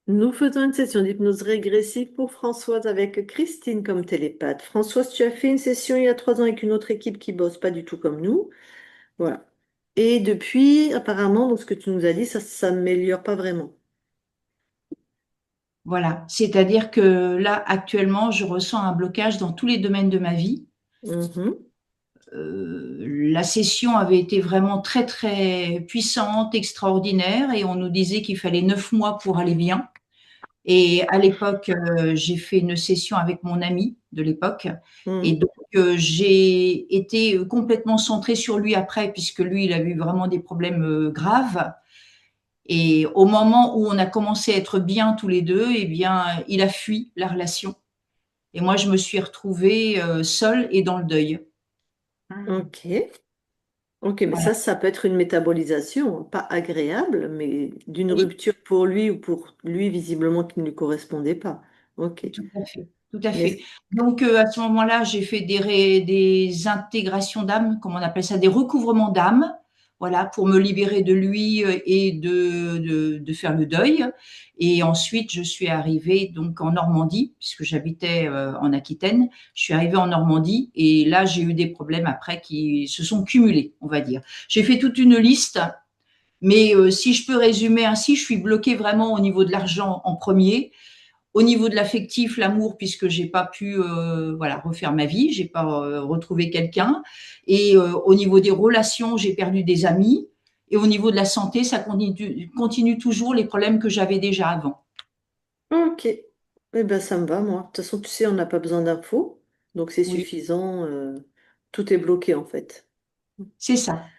Nous faisons une session d'hypnose régressive pour Françoise avec Christine comme télépathe. Françoise, tu as fait une session il y a 3 ans avec une autre équipe qui bosse pas du tout comme nous. Voilà. Et depuis, apparemment, donc ce que tu nous as dit, ça s'améliore pas vraiment. Voilà. C'est-à-dire que là, actuellement, je ressens un blocage dans tous les domaines de ma vie. Mhm. La session avait été vraiment très, très puissante, extraordinaire, et on nous disait qu'il fallait 9 mois pour aller bien. Et à l'époque, j'ai fait une session avec mon ami de l'époque. Et Mhm. donc, j'ai été complètement centrée sur lui après, puisque lui, il a eu vraiment des problèmes graves. Et au moment où on a commencé à être bien tous les deux, eh bien, il a fui la relation. Et moi, je me suis retrouvée seule et dans le deuil. Ok. Ok, mais Voilà, ça peut être une métabolisation, hein, pas agréable, mais d'une oui, rupture pour lui ou pour lui, visiblement, qui ne lui correspondait pas. Ok. tout à fait, tout à fait. Mais, Donc, à ce moment-là, j'ai fait des intégrations d'âme, comme on appelle ça, des recouvrements d'âme, voilà, pour me libérer de lui et de faire le deuil. Et ensuite, je suis arrivée donc en Normandie, puisque j'habitais en Aquitaine. Je suis arrivée en Normandie et là, j'ai eu des problèmes après qui se sont cumulés, on va dire. J'ai fait toute une liste. Mais si je peux résumer ainsi, je suis bloquée vraiment au niveau de l'argent en premier, au niveau de l'affectif, l'amour, puisque j'ai pas pu voilà refaire ma vie, j'ai pas retrouvé quelqu'un, et au niveau des relations, j'ai perdu des amis, et au niveau de la santé, ça continue toujours les problèmes que j'avais déjà avant. ok. Eh ben, ça me va, moi. De toute façon, tu sais, on n'a pas besoin d'infos, donc c'est Oui, suffisant. Tout est bloqué, en fait. c'est ça.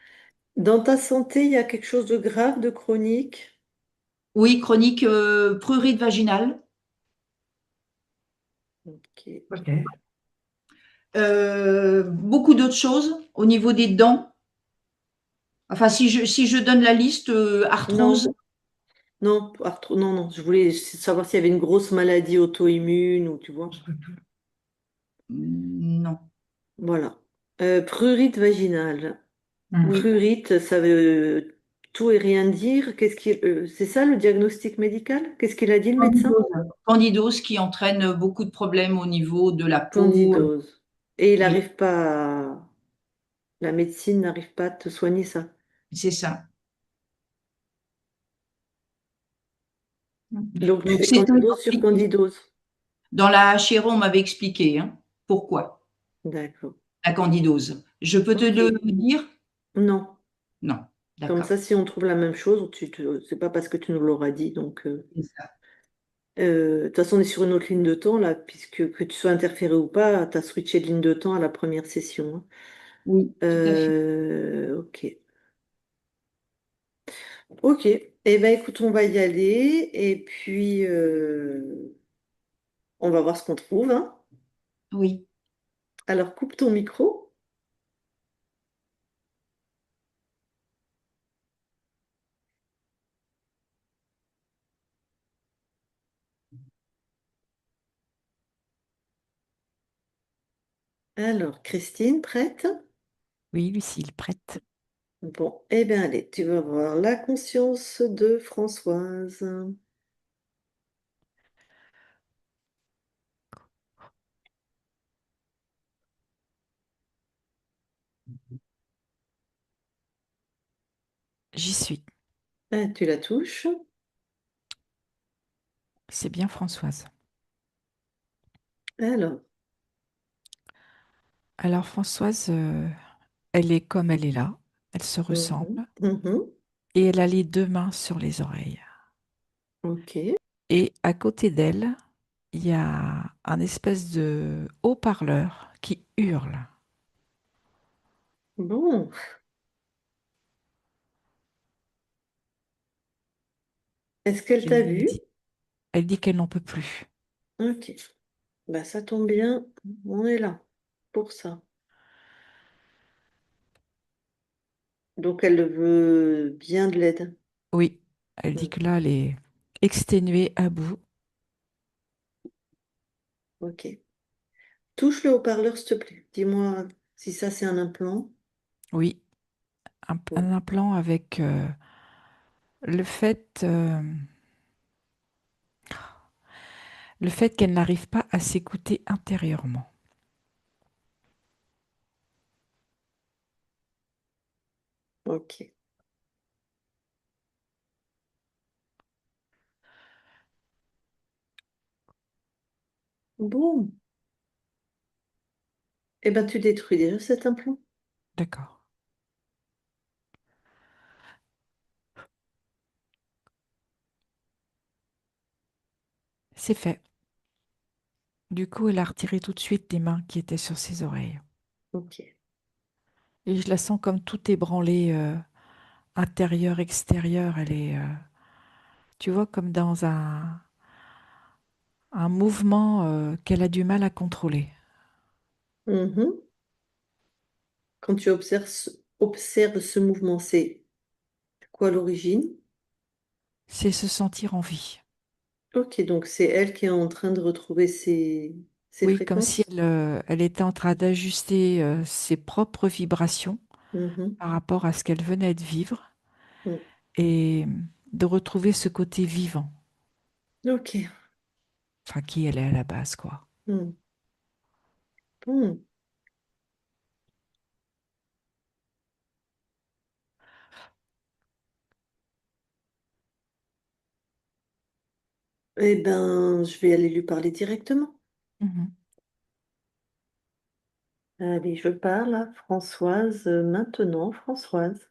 Dans ta santé, il y a quelque chose de grave, de chronique? Oui, chronique prurite vaginale. Ok. Beaucoup d'autres choses au niveau des dents. Enfin, si je donne la liste, arthrose. Non, non, non, non. Je voulais savoir s'il y avait une grosse maladie auto-immune ou tu vois. Non. Voilà. Prurite vaginale. Oui. Prurite, ça veut tout et rien dire. C'est ça le diagnostic médical? Qu'est-ce qu'il a dit le médecin? Candidose. Candidose qui entraîne beaucoup de problèmes au niveau de la peau. Candidose. Et il Oui, n'arrive pas la médecine n'arrive pas à te soigner ça. c'est ça. Donc tu Donc fais c'est très candidose sur compliqué. candidose. Dans la chéro, on m'avait expliqué pourquoi D'accord. la candidose. Je peux te Ok. le dire? Non. Non, Comme d'accord. ça, si on trouve la même chose, c'est pas parce que tu nous l'auras dit. Donc, C'est ça. de toute façon, on est sur une autre ligne de temps là, puisque que tu sois interféré ou pas, tu as switché de ligne de temps à la première session, hein. Oui, tout à fait. Ok. Ok. Eh ben, écoute, on va y aller et puis on va voir ce qu'on trouve, hein. Oui, Alors, coupe ton micro. Alors, Christine, prête? Oui, Lucille, prête. Bon, eh bien, allez, tu vas voir la conscience de Françoise. J'y suis. Ah, tu la touches. C'est bien Françoise. Alors, Alors Françoise, elle est comme elle est là. Elle se mhm, ressemble. mhm, Et elle a les deux mains sur les oreilles. ok. Et à côté d'elle, il y a un espèce de haut-parleur qui hurle. Bon, est-ce qu'elle t'a Elle vu? dit, elle dit qu'elle n'en peut plus. Ok. Bah, ça tombe bien, on est là pour ça. Donc, elle veut bien de l'aide. Oui, elle dit Hmm, que là, elle est exténuée à bout. ok. Touche le haut-parleur, s'il te plaît. Dis-moi si ça, c'est un implant. Oui, Bon. un implant avec le fait le fait qu'elle n'arrive pas à s'écouter intérieurement. Ok. Bon. Eh ben, tu détruis déjà cet implant. D'accord. C'est fait. Du coup, elle a retiré tout de suite les mains qui étaient sur ses oreilles. Ok. Et je la sens comme tout ébranlé, intérieur, extérieur. Elle est, tu vois, comme dans un mouvement, qu'elle a du mal à contrôler. Mhm. Quand tu observes ce mouvement, c'est quoi l'origine? C'est se sentir en vie. Ok, donc c'est elle qui est en train de retrouver ses Oui, comme si fréquences. elle, elle était en train d'ajuster, ses propres vibrations Mhm. par rapport à ce qu'elle venait de vivre Mm. et de retrouver ce côté vivant, Ok. enfin qui elle est à la base, quoi. Mm. Bon. Eh ben, je vais aller lui parler directement. Mhm. Allez, je parle à Françoise maintenant. Françoise.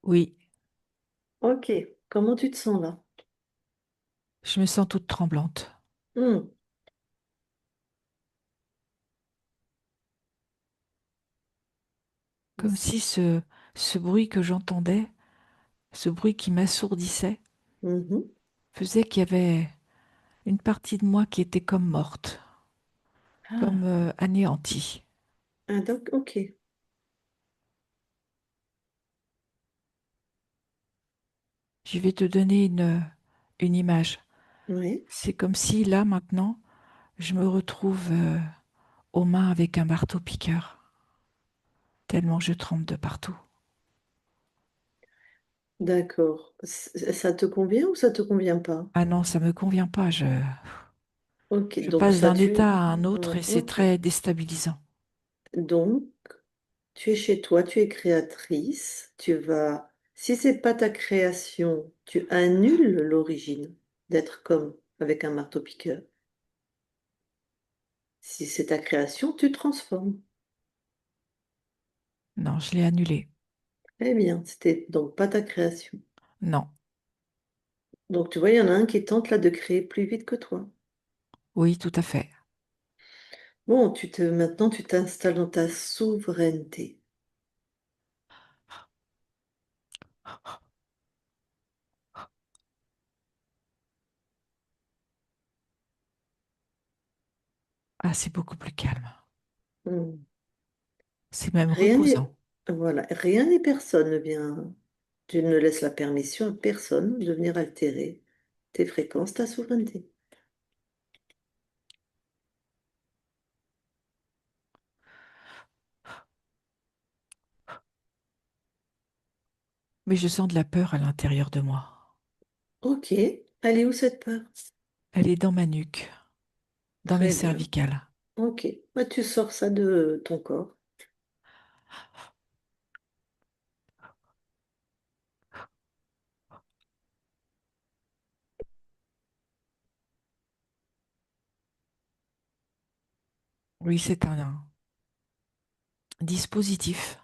Oui, Ok. Comment tu te sens là? je me sens toute tremblante, Mm. comme si ce bruit que j'entendais, ce bruit qui m'assourdissait, Mhm. faisait qu'il y avait une partie de moi qui était comme morte, comme Ah. anéantie. Ah, donc, ok. Je vais te donner une image. Oui. C'est comme si là, maintenant, je me retrouve aux mains avec un marteau-piqueur, tellement je tremble de partout. D'accord. Ça te convient ou ça te convient pas? Ah non, ça me convient pas. Ok, Je donc passe ça d'un tu... état à un autre Ouais, et c'est ok. très déstabilisant. Donc, tu es chez toi, tu es créatrice, tu vas... Si c'est pas ta création, tu annules l'origine d'être comme avec un marteau-piqueur. Si c'est ta création, tu transformes. Non, je l'ai annulé. Eh bien, c'était donc pas ta création. Non. Donc, tu vois, il y en a un qui tente là de créer plus vite que toi. Oui, tout à fait. Bon, maintenant, tu t'installes dans ta souveraineté. Ah, c'est beaucoup plus calme. Hmm. C'est même Rien n'est, reposant. voilà, rien ni personne ne vient. Tu ne laisses la permission à personne de venir altérer tes fréquences, ta souveraineté. Mais je sens de la peur à l'intérieur de moi. Ok, elle est où cette peur? Elle est dans ma nuque, dans mes Très bien. cervicales. Ok, bah, tu sors ça de ton corps. Oui, c'est un dispositif.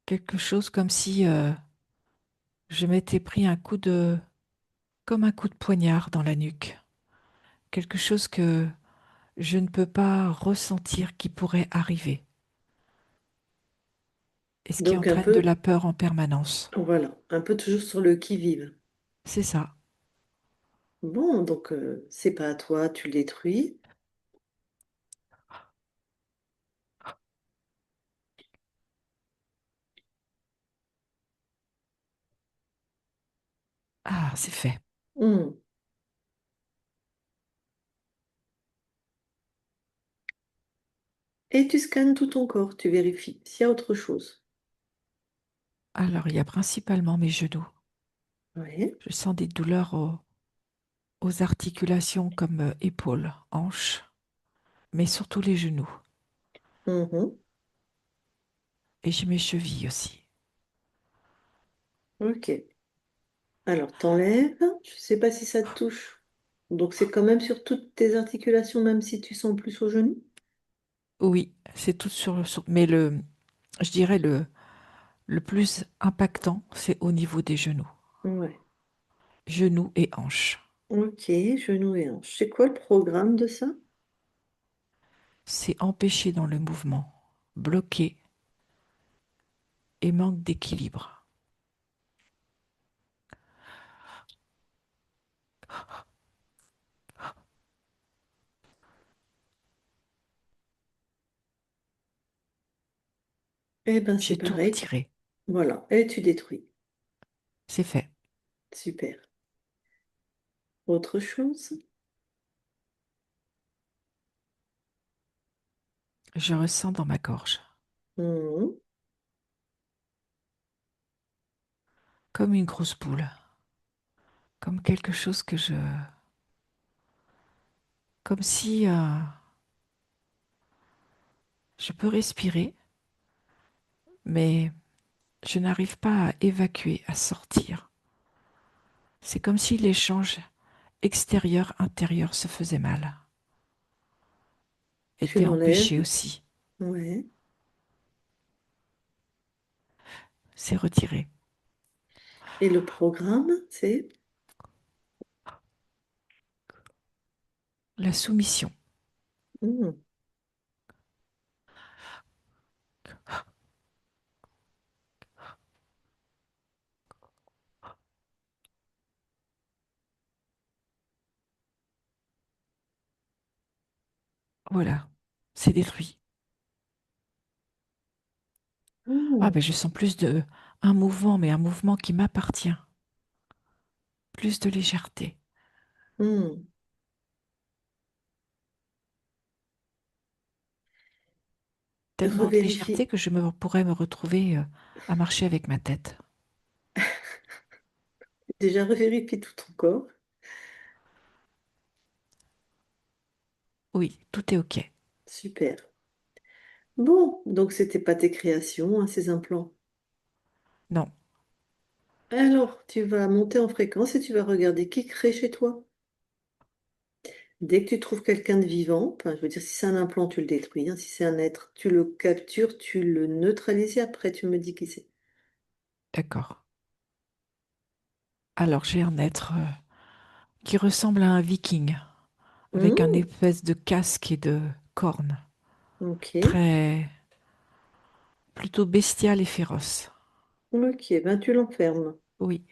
Quelque chose comme si je m'étais pris un coup de... comme un coup de poignard dans la nuque. Quelque chose que je ne peux pas ressentir qui pourrait arriver. Et ce qui Donc un entraîne de peu, la peur en permanence. voilà, un peu toujours sur le qui-vive. C'est ça. Bon, donc c'est pas à toi, tu le détruis. Ah, c'est fait. Hmm. Et tu scannes tout ton corps, tu vérifies s'il y a autre chose. Alors, il y a principalement mes genoux. Oui. Je sens des douleurs aux articulations comme épaules, hanches, mais surtout les genoux. Mhm. Et j'ai mes chevilles aussi. Ok. Alors, t'enlèves. Je ne sais pas si ça te touche. Donc, c'est quand même sur toutes tes articulations, même si tu sens plus au genou. Oui, c'est tout mais je dirais le plus impactant, c'est au niveau des genoux. Ouais. Genoux et hanches. Ok, genou et hanche. C'est quoi le programme de ça? C'est empêché dans le mouvement, bloqué et manque d'équilibre. Eh ben, c'est J'ai tout pareil. retiré. Voilà. Et tu détruis. C'est fait. Super. Autre chose? Je ressens dans ma gorge Mhm. comme une grosse boule, comme quelque chose comme si je peux respirer, mais je n'arrive pas à évacuer, à sortir. C'est comme si l'échange extérieur-intérieur se faisait mal, Tu était l'enlèves. empêché aussi. Ouais. C'est retiré. Et le programme, c'est? La soumission. Mhm. Voilà, c'est détruit. Ah Mhm. ben je sens plus de un mouvement, mais un mouvement qui m'appartient. Plus de légèreté. Mhm. Tellement de légèreté Revérifie. que pourrais me retrouver à marcher avec ma tête. Déjà, revérifie tout ton corps. Oui, tout est OK. Super. Bon, donc c'était pas tes créations, hein, ces implants. Non, Alors, tu vas monter en fréquence et tu vas regarder qui crée chez toi. Dès que tu trouves quelqu'un de vivant, enfin, je veux dire, si c'est un implant, tu le détruis, hein. Si c'est un être, tu le captures, tu le neutralises et après tu me dis qui c'est. d'accord. Alors j'ai un être qui ressemble à un viking, avec un Hmm, espèce de casque et de cornes. ok, Très, plutôt bestial et féroce. ok, ben tu l'enfermes. Oui,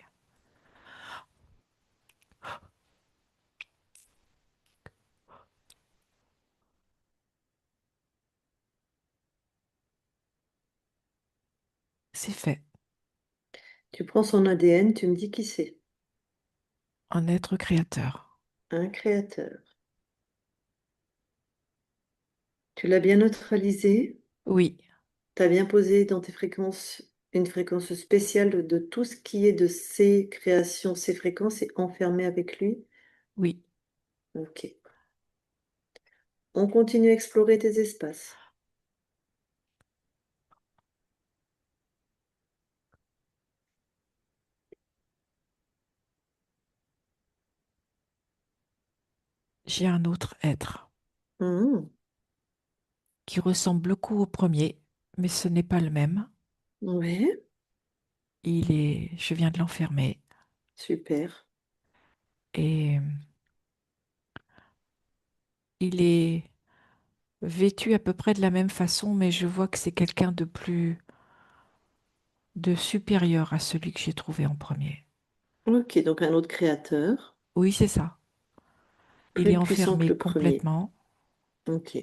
c'est fait. Tu prends son ADN, tu me dis qui c'est. Un être créateur. Un créateur. Tu l'as bien neutralisé, Oui, tu as bien posé dans tes fréquences une fréquence spéciale de tout ce qui est de ses créations, ses fréquences et enfermé avec lui. oui. Ok. On continue à explorer tes espaces. J'ai un autre être Hmm, qui ressemble beaucoup au premier, mais ce n'est pas le même. ouais, Je viens de l'enfermer super. et il est vêtu à peu près de la même façon, mais je vois que c'est quelqu'un de supérieur à celui que j'ai trouvé en premier. Ok, donc un autre créateur, Oui, c'est ça. Il est plus puissant que enfermé le premier. complètement. Ok.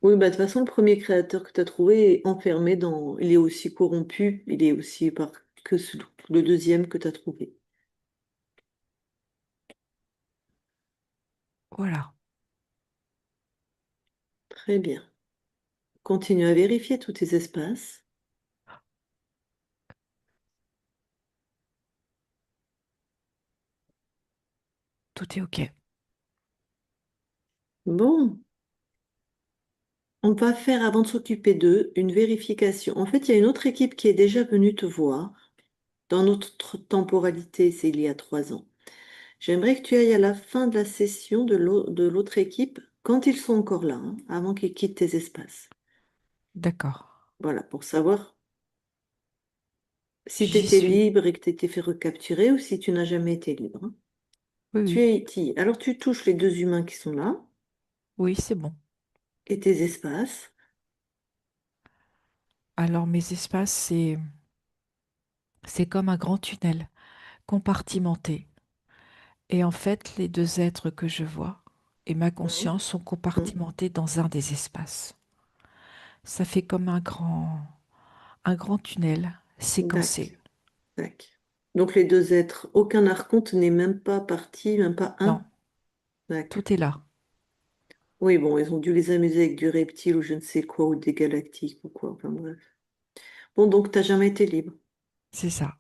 Oui, bah, de toute façon, le premier créateur que tu as trouvé est enfermé dans. Il est aussi corrompu, il est aussi le deuxième que tu as trouvé. Voilà. Très bien. Continue à vérifier tous tes espaces. tout est OK. Bon, on va faire, avant de s'occuper d'eux, une vérification. En fait, il y a une autre équipe qui est déjà venue te voir. Dans notre temporalité, c'est il y a 3 ans. J'aimerais que tu ailles à la fin de la session de l'autre équipe, quand ils sont encore là, hein, avant qu'ils quittent tes espaces. D'accord. Voilà, pour savoir si tu J'y étais suis. libre et que tu étais fait recapturer ou si tu n'as jamais été libre, hein. Oui, Tu oui. es ici. Alors tu touches les deux humains qui sont là Oui, c'est bon. et tes espaces. Alors, mes espaces, c'est comme un grand tunnel compartimenté. Et en fait, les deux êtres que je vois et ma Mhm. conscience sont Mhm. compartimentés dans un des espaces. Ça fait comme un grand tunnel séquencé. Dac, dac. Donc les deux êtres, aucun archonte n'est même pas parti, même pas Non, un. Dac. tout est là. Oui, bon, ils ont dû les amuser avec du reptile ou je ne sais quoi, ou des galactiques ou quoi. Enfin bref. Bon, donc t'as jamais été libre. C'est ça.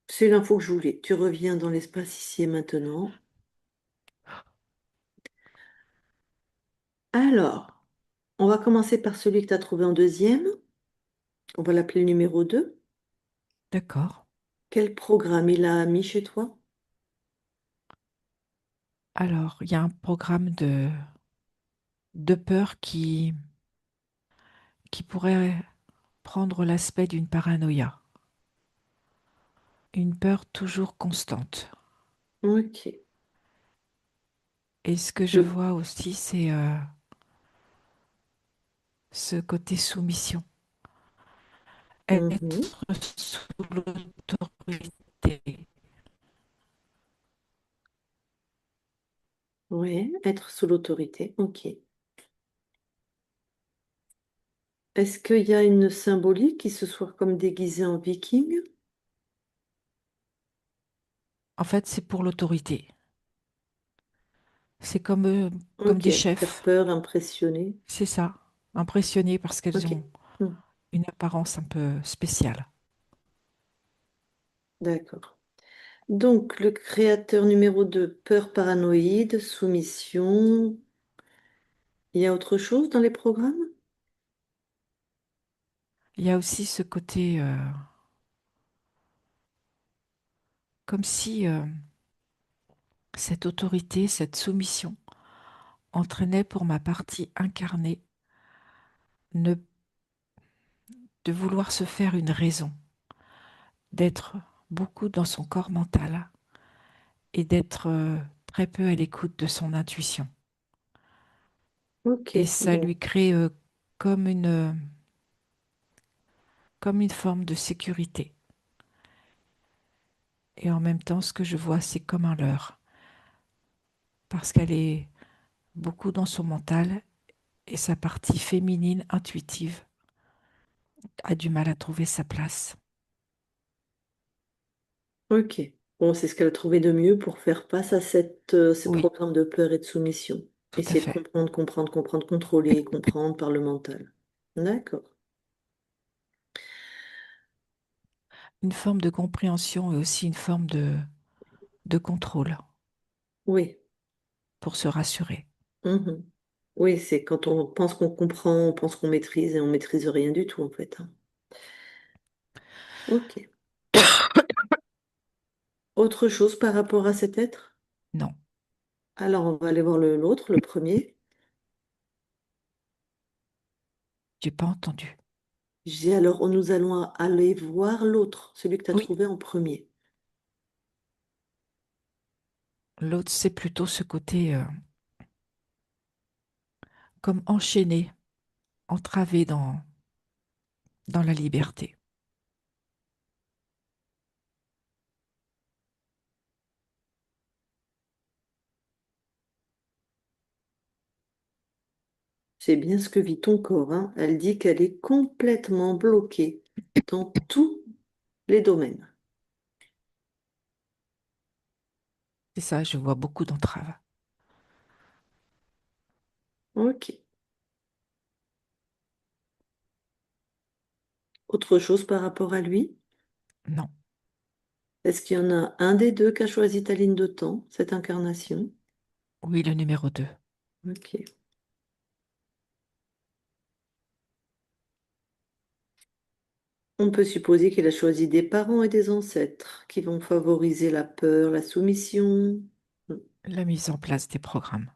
C'est l'info que je voulais. Tu reviens dans l'espace ici et maintenant. Alors, on va commencer par celui que tu as trouvé en deuxième. On va l'appeler le numéro 2. D'accord. Quel programme il a mis chez toi? Alors, il y a un programme de peur qui pourrait prendre l'aspect d'une paranoïa. Une peur toujours constante. Ok. Et ce que je Le... vois aussi, c'est ce côté soumission. Mhm. Être sous l'autorité. Ouais, être sous l'autorité. Ok. Est-ce qu'il y a une symbolique qui se soit comme déguisée en viking? En fait, c'est pour l'autorité. C'est comme Ok. des Faire chefs. peur, impressionner. C'est ça. Impressionnés parce qu'elles Ok. ont Hmm. une apparence un peu spéciale. D'accord. Donc, le créateur numéro 2, peur paranoïde, soumission. Il y a autre chose dans les programmes? Il y a aussi ce côté comme si cette autorité, cette soumission entraînait pour ma partie incarnée ne, de vouloir se faire une raison, d'être beaucoup dans son corps mental et d'être très peu à l'écoute de son intuition. Ok. Et ça Bon. lui crée comme comme une forme de sécurité. Et en même temps, ce que je vois, c'est comme un leurre, parce qu'elle est beaucoup dans son mental et sa partie féminine intuitive a du mal à trouver sa place. Ok. Bon, c'est ce qu'elle a trouvé de mieux pour faire face à ce Oui, programme de peur et de soumission. tout à Essayer de fait. comprendre, comprendre, comprendre, contrôler, comprendre par le mental. D'accord. Une forme de compréhension et aussi une forme de contrôle Oui. pour se rassurer. Mhm. Oui, c'est quand on pense qu'on comprend, on pense qu'on maîtrise et on maîtrise rien du tout en fait, hein. Ok. Autre chose par rapport à cet être? Non, Alors, on va aller voir l'autre, le premier. j'ai pas entendu. J'ai alors, nous allons aller voir l'autre, celui que tu as Oui, trouvé en premier. l'autre, c'est plutôt ce côté comme enchaîné, entravé dans la liberté. C'est bien ce que vit ton corps, hein. Elle dit qu'elle est complètement bloquée dans tous les domaines. C'est ça, je vois beaucoup d'entraves. Ok. Autre chose par rapport à lui? Non, Est-ce qu'il y en a un des deux qui a choisi ta ligne de temps, cette incarnation? Oui, le numéro 2. Ok. On peut supposer qu'il a choisi des parents et des ancêtres qui vont favoriser la peur, la soumission. La mise en place des programmes.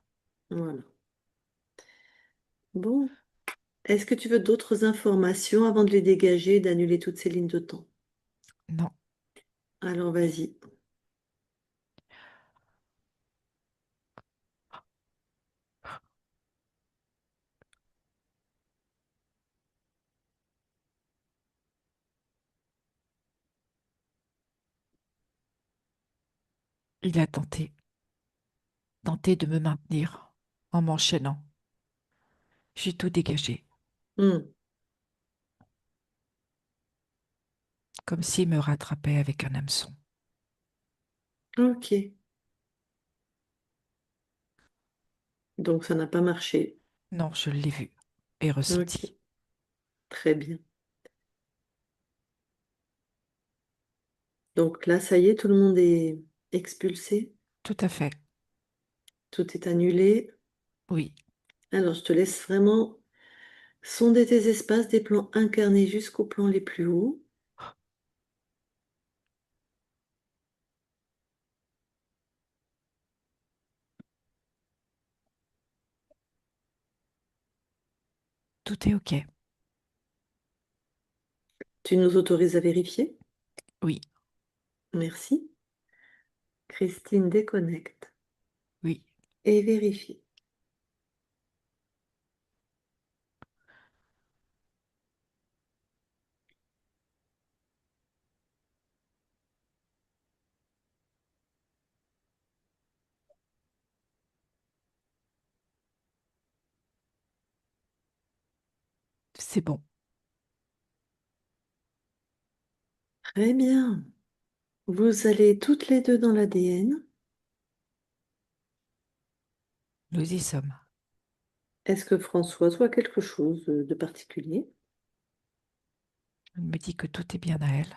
Voilà. Bon. Est-ce que tu veux d'autres informations avant de les dégager et d'annuler toutes ces lignes de temps? Non, Alors vas-y. il a tenté de me maintenir en m'enchaînant. J'ai tout dégagé, Hmm. comme s'il me rattrapait avec un hameçon. Ok. Donc ça n'a pas marché. Non, je l'ai vu et Ok. ressenti. Très bien. Donc là, ça y est, tout le monde est expulsé. Tout à fait. Tout est annulé. Oui, Alors je te laisse vraiment sonder tes espaces des plans incarnés jusqu'aux plans les plus hauts. tout est OK. Tu nous autorises à vérifier? Oui, Merci. Christine déconnecte oui, et vérifie. c'est bon. Très bien. Vous allez toutes les deux dans l'ADN. Nous y sommes. Est-ce que Françoise voit quelque chose de particulier? Elle me dit que tout est bien à elle.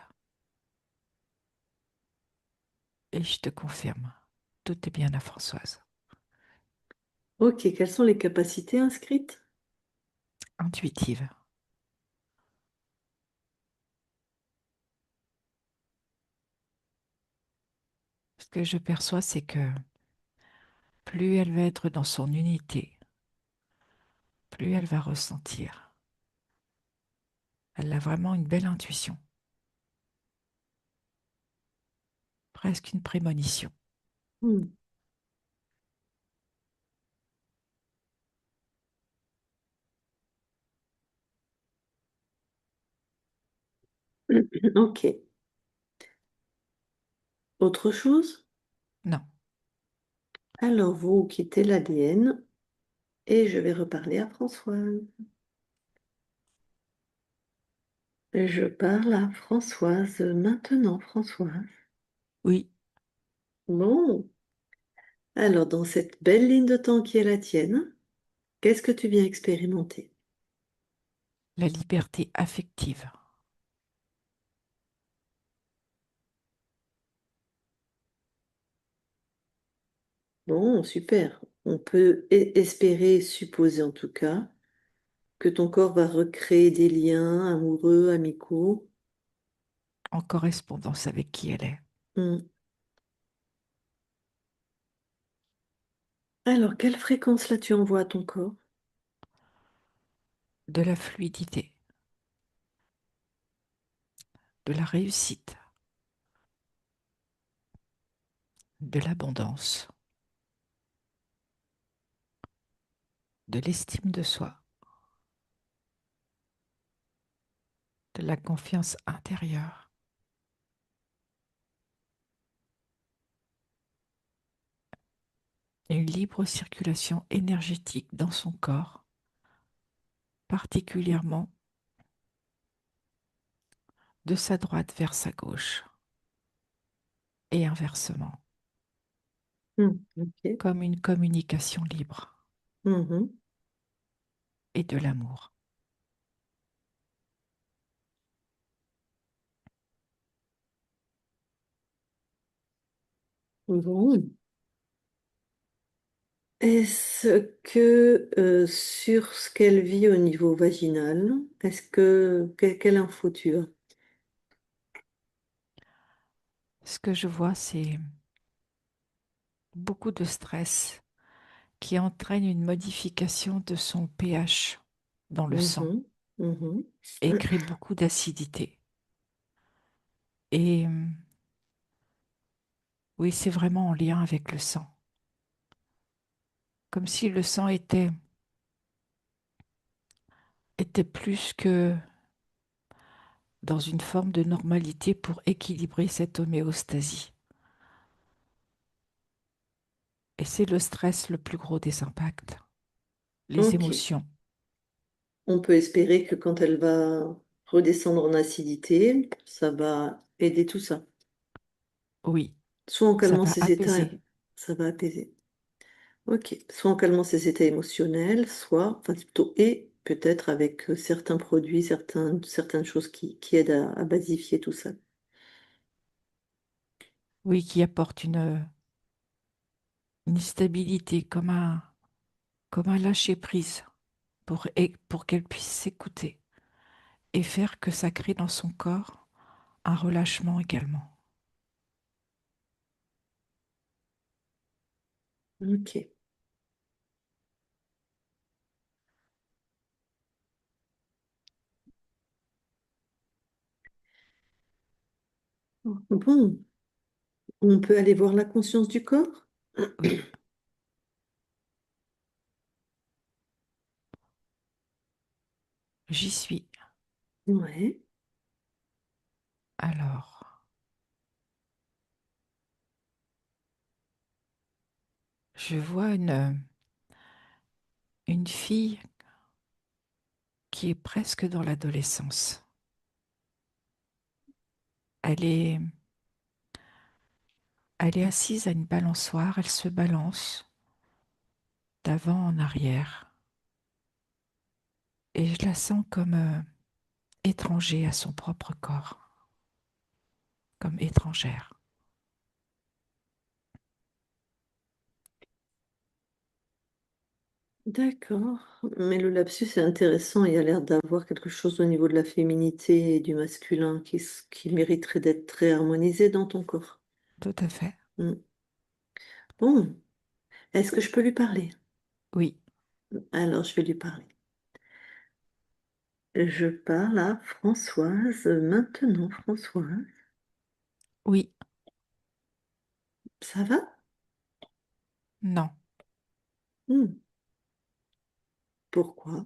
Et je te confirme, tout est bien à Françoise. Ok, quelles sont les capacités inscrites? Intuitive. Ce que je perçois, c'est que plus elle va être dans son unité, plus elle va ressentir. Elle a vraiment une belle intuition, presque une prémonition. Hmm. Ok. Autre chose? Non, Alors, vous quittez l'ADN et je vais reparler à Françoise. Je parle à Françoise maintenant, Françoise. oui, Bon, alors dans cette belle ligne de temps qui est la tienne, qu'est-ce que tu viens expérimenter? la liberté affective. Bon, super. On peut espérer, supposer en tout cas, que ton corps va recréer des liens amoureux, amicaux. En correspondance avec qui elle est. Hmm. Alors, quelle fréquence là tu envoies à ton corps? De la fluidité, de la réussite, de l'abondance, de l'estime de soi, de la confiance intérieure, une libre circulation énergétique dans son corps, particulièrement de sa droite vers sa gauche et inversement, Hmm. Ok. comme une communication libre Mhm. et de l'amour. Bon. Est-ce que sur ce qu'elle vit au niveau vaginal, quelle info tu as? Ce que je vois, c'est beaucoup de stress qui entraîne une modification de son pH dans le sang Mhm, mhm. et crée beaucoup d'acidité. Et oui, c'est vraiment en lien avec le sang. Comme si le sang était plus que dans une forme de normalité pour équilibrer cette homéostasie. Et c'est le stress le plus gros des impacts, les Ok. émotions. On peut espérer que quand elle va redescendre en acidité, ça va aider tout ça. Oui, Soit en ça calmant va ses états, apaiser. ça va apaiser. Ok. Soit en calmant ses états émotionnels, soit, enfin plutôt, et peut-être avec certains produits, certaines choses qui aident à basifier tout ça. Oui, qui apporte une stabilité, comme un lâcher-prise pour qu'elle puisse s'écouter et faire que ça crée dans son corps un relâchement également. Ok. Bon, on peut aller voir la conscience du corps? Oui, j'y suis. Ouais. Alors, je vois une fille qui est presque dans l'adolescence. Elle est, elle est assise à une balançoire, elle se balance d'avant en arrière et je la sens comme étranger à son propre corps, comme étrangère. D'accord. Mais le lapsus est intéressant. Il y a l'air d'avoir quelque chose au niveau de la féminité et du masculin qui mériterait d'être très harmonisé dans ton corps. Tout à fait. Mm. Bon, est-ce que je peux lui parler? Oui, Alors, je vais lui parler. Je parle à Françoise maintenant. Françoise, oui, ça va? non. Hmm. Pourquoi?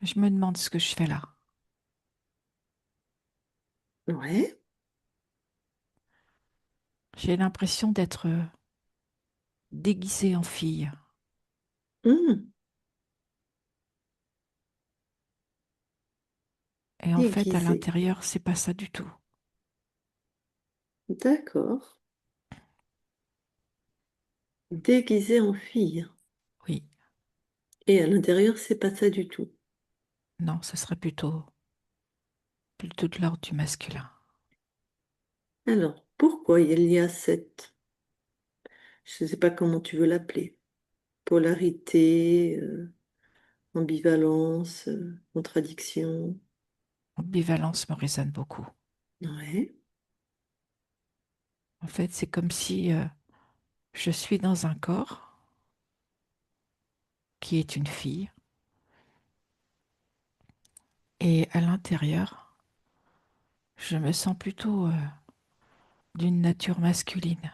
Je me demande ce que je fais là. Ouais. J'ai l'impression d'être déguisée en fille. Hmm. Et en fait, à Déguisé. l'intérieur, c'est pas ça du tout. D'accord. Déguisé en fille. Oui, Et à l'intérieur, c'est pas ça du tout. non, ce serait plutôt de l'ordre du masculin. Alors, pourquoi il y a cette, je ne sais pas comment tu veux l'appeler, polarité, ambivalence, contradiction? Ambivalence me résonne beaucoup. Ouais. En fait, c'est comme si je suis dans un corps qui est une fille et à l'intérieur, je me sens plutôt d'une nature masculine.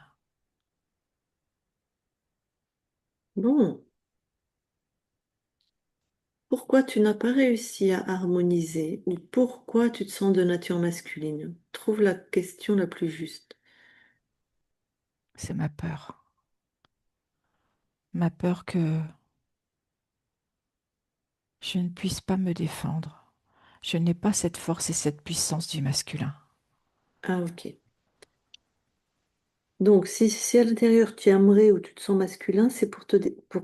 Bon, pourquoi tu n'as pas réussi à harmoniser ou pourquoi tu te sens de nature masculine? Trouve la question la plus juste. C'est ma peur. Ma peur que je ne puisse pas me défendre. Je n'ai pas cette force et cette puissance du masculin. Ah, ok. Donc, si à l'intérieur tu aimerais ou tu te sens masculin, c'est pour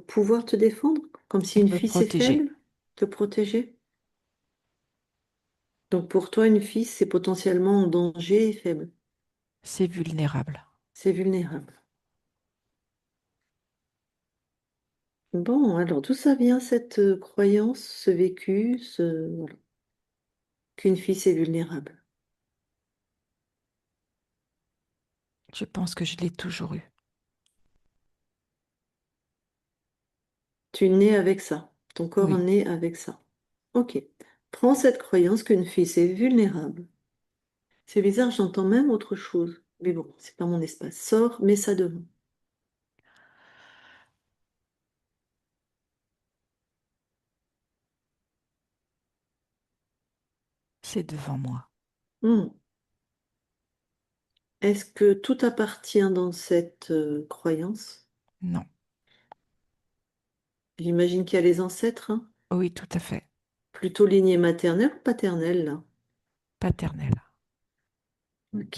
pouvoir te défendre, comme si Pour une me fille c'est protéger. faible, te protéger. Donc, pour toi, une fille, c'est potentiellement en danger et faible. C'est vulnérable. C'est vulnérable. Bon, alors d'où ça vient cette croyance, ce vécu, voilà, qu'une fille c'est vulnérable? Je pense que je l'ai toujours eu. Tu es né avec ça. Ton corps est Oui, né avec ça. Ok. Prends cette croyance qu'une fille c'est vulnérable. C'est bizarre, j'entends même autre chose. Mais bon, c'est pas mon espace. Sors, mets ça devant. c'est devant moi. Hmm. Est-ce que tout appartient dans cette croyance? Non. J'imagine qu'il y a les ancêtres, hein. Oui, tout à fait. Plutôt lignée maternelle ou paternelle, là? Paternel. Ok.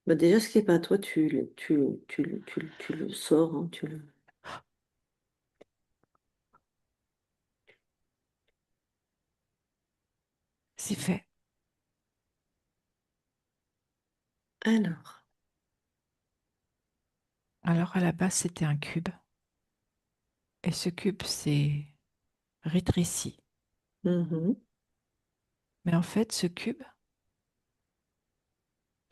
Bah déjà, ce qui n'est pas à toi, tu le sors, hein, tu le... C'est fait. Alors. Alors à la base, c'était un cube. Et ce cube s'est rétréci. Mhm. Mais en fait, ce cube,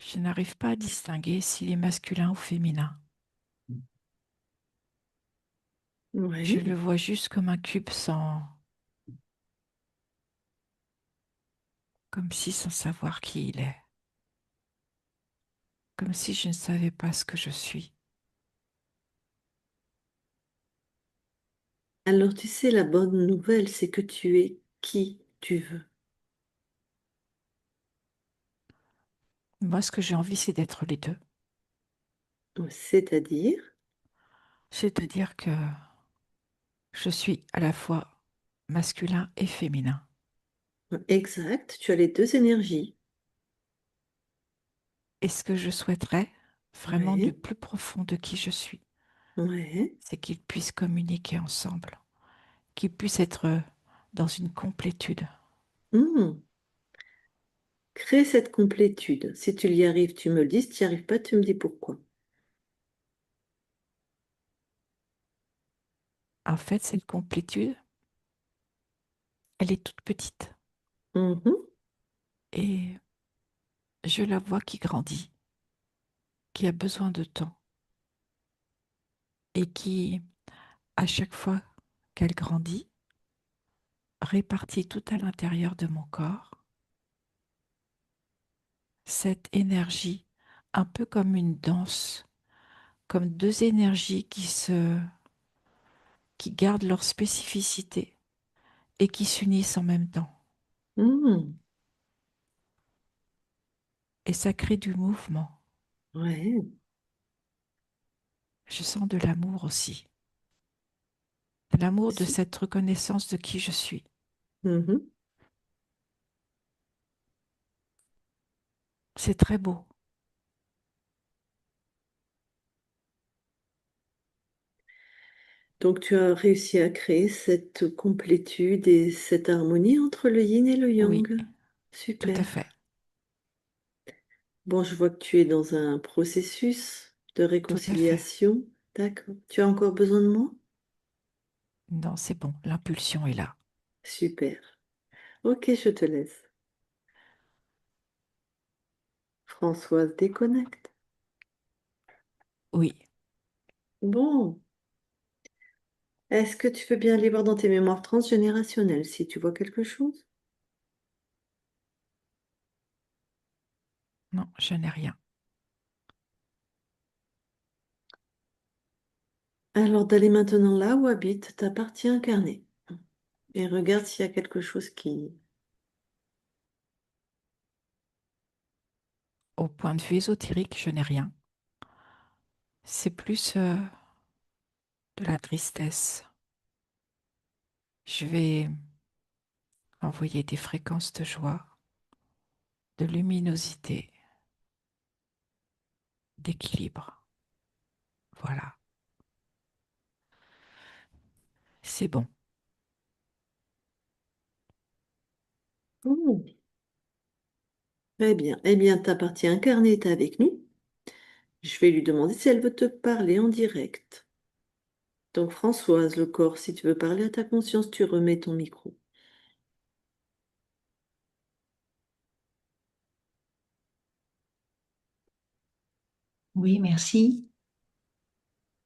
je n'arrive pas à distinguer s'il est masculin ou féminin. Je Ouais. le vois juste comme un cube sans, comme si sans savoir qui il est. Comme si je ne savais pas ce que je suis. Alors, tu sais, la bonne nouvelle, c'est que tu es qui tu veux. Moi, ce que j'ai envie, c'est d'être les deux. C'est-à-dire, C'est-à-dire que je suis à la fois masculin et féminin. exact, tu as les deux énergies. Et ce que je souhaiterais, vraiment du Ouais, plus profond de qui je suis, ouais. c'est qu'ils puissent communiquer ensemble, qu'ils puissent être dans une complétude. Hmm. Crée cette complétude. Si tu y arrives, tu me le dis. Si tu n'y arrives pas, tu me dis pourquoi. En fait, cette complétude, elle est toute petite Mhm. et je la vois qui grandit, qui a besoin de temps et qui, à chaque fois qu'elle grandit, répartit tout à l'intérieur de mon corps cette énergie, un peu comme une danse, comme deux énergies qui gardent leur spécificité et qui s'unissent en même temps. Hmm. Et ça crée du mouvement. Ouais. Je sens de l'amour aussi. De l'amour de Si- cette reconnaissance de qui je suis. Mhm. C'est très beau. Donc, tu as réussi à créer cette complétude et cette harmonie entre le yin et le Oui, yang. tout à Super. fait. Bon, je vois que tu es dans un processus de Tout à fait. réconciliation. D'accord. Tu as encore besoin de moi? Non, c'est bon. L'impulsion est là. Super. Ok, je te laisse. Françoise déconnecte. Oui. Bon, est-ce que tu veux bien aller voir dans tes mémoires transgénérationnelles si tu vois quelque chose? Non, je n'ai rien. Alors d'aller maintenant là où habite ta partie incarnée et regarde s'il y a quelque chose qui... Au point de vue ésotérique, je n'ai rien. C'est plus de la tristesse. Je vais envoyer des fréquences de joie, de luminosité, d'équilibre. Voilà, c'est bon. Très bien. Eh bien, ta partie incarnée est avec nous. Je vais lui demander si elle veut te parler en direct. Donc, Françoise, le corps, si tu veux parler à ta conscience, tu remets ton micro. Oui, merci.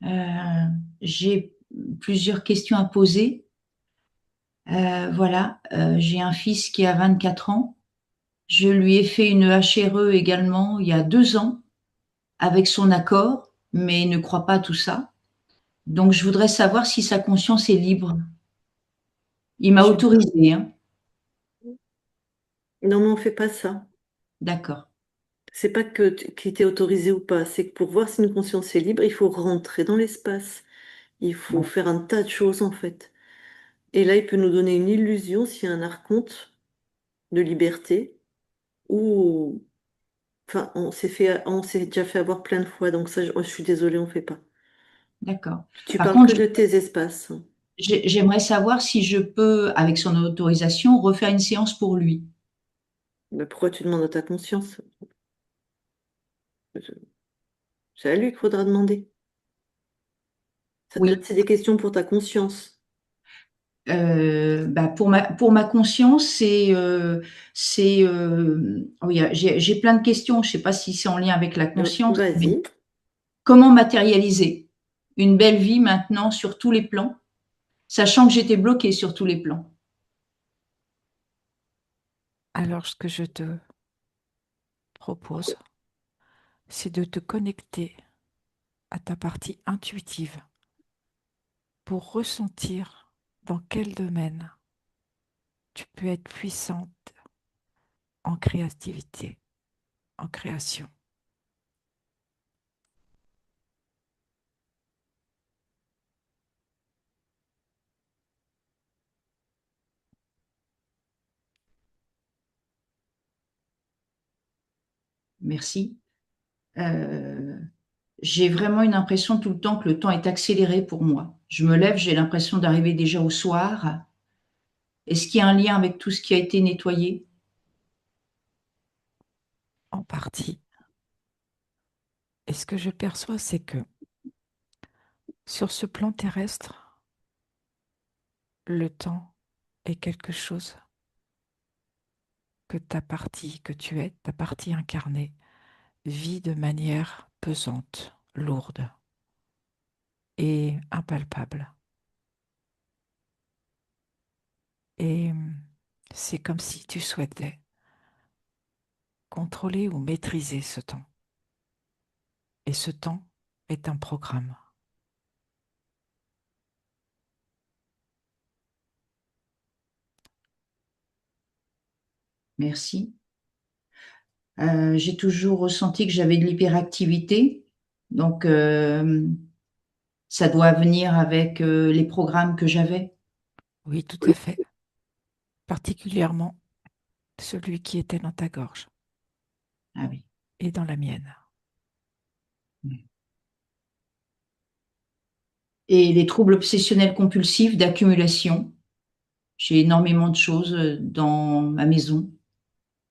Euh, j'ai plusieurs questions à poser. Voilà, j'ai un fils qui a 24 ans. Je lui ai fait une HRE également il y a 2 ans avec son accord, mais il ne croit pas à tout ça. Donc, je voudrais savoir si sa conscience est libre. Il m'a Je... autorisé, hein. Non, mais on fait pas ça. D'accord, C'est pas que qu'il t'est autorisé ou pas, c'est que pour voir si une conscience est libre, il faut rentrer dans l'espace. Il faut faire un tas de choses en fait. Et là, il peut nous donner une illusion s'il y a un archonte de liberté ou enfin, on s'est déjà fait avoir plein de fois, donc ça, je suis désolée, on fait pas. d'accord. Tu Par parles contre, que de tes espaces. j'aimerais savoir si je peux, avec son autorisation, refaire une séance pour lui. Mais pourquoi tu demandes à ta conscience? C'est à lui qu'il faudra demander. Là, Oui. c'est des questions pour ta conscience. Bah, pour ma conscience, oui, j'ai plein de questions. Je ne sais pas si c'est en lien avec la conscience, mais Vas-y. comment matérialiser une belle vie maintenant sur tous les plans, sachant que j'étais bloquée sur tous les plans. Alors, ce que je te propose, c'est de te connecter à ta partie intuitive pour ressentir dans quel domaine tu peux être puissante en créativité, en création. Merci. Euh, j'ai vraiment une impression tout le temps que le temps est accéléré pour moi. Je me lève, j'ai l'impression d'arriver déjà au soir. Est-ce qu'il y a un lien avec tout ce qui a été nettoyé? En partie. Et ce que je perçois, c'est que sur ce plan terrestre, le temps est quelque chose que ta partie, que tu es, ta partie incarnée, vit de manière pesante, lourde et impalpable. Et c'est comme si tu souhaitais contrôler ou maîtriser ce temps. Et ce temps est un programme. Merci. J'ai toujours ressenti que j'avais de l'hyperactivité. Donc, ça doit venir avec les programmes que j'avais. Oui, tout à fait. Particulièrement celui qui était dans ta gorge Ah oui. et dans la mienne. Et les troubles obsessionnels compulsifs d'accumulation. J'ai énormément de choses dans ma maison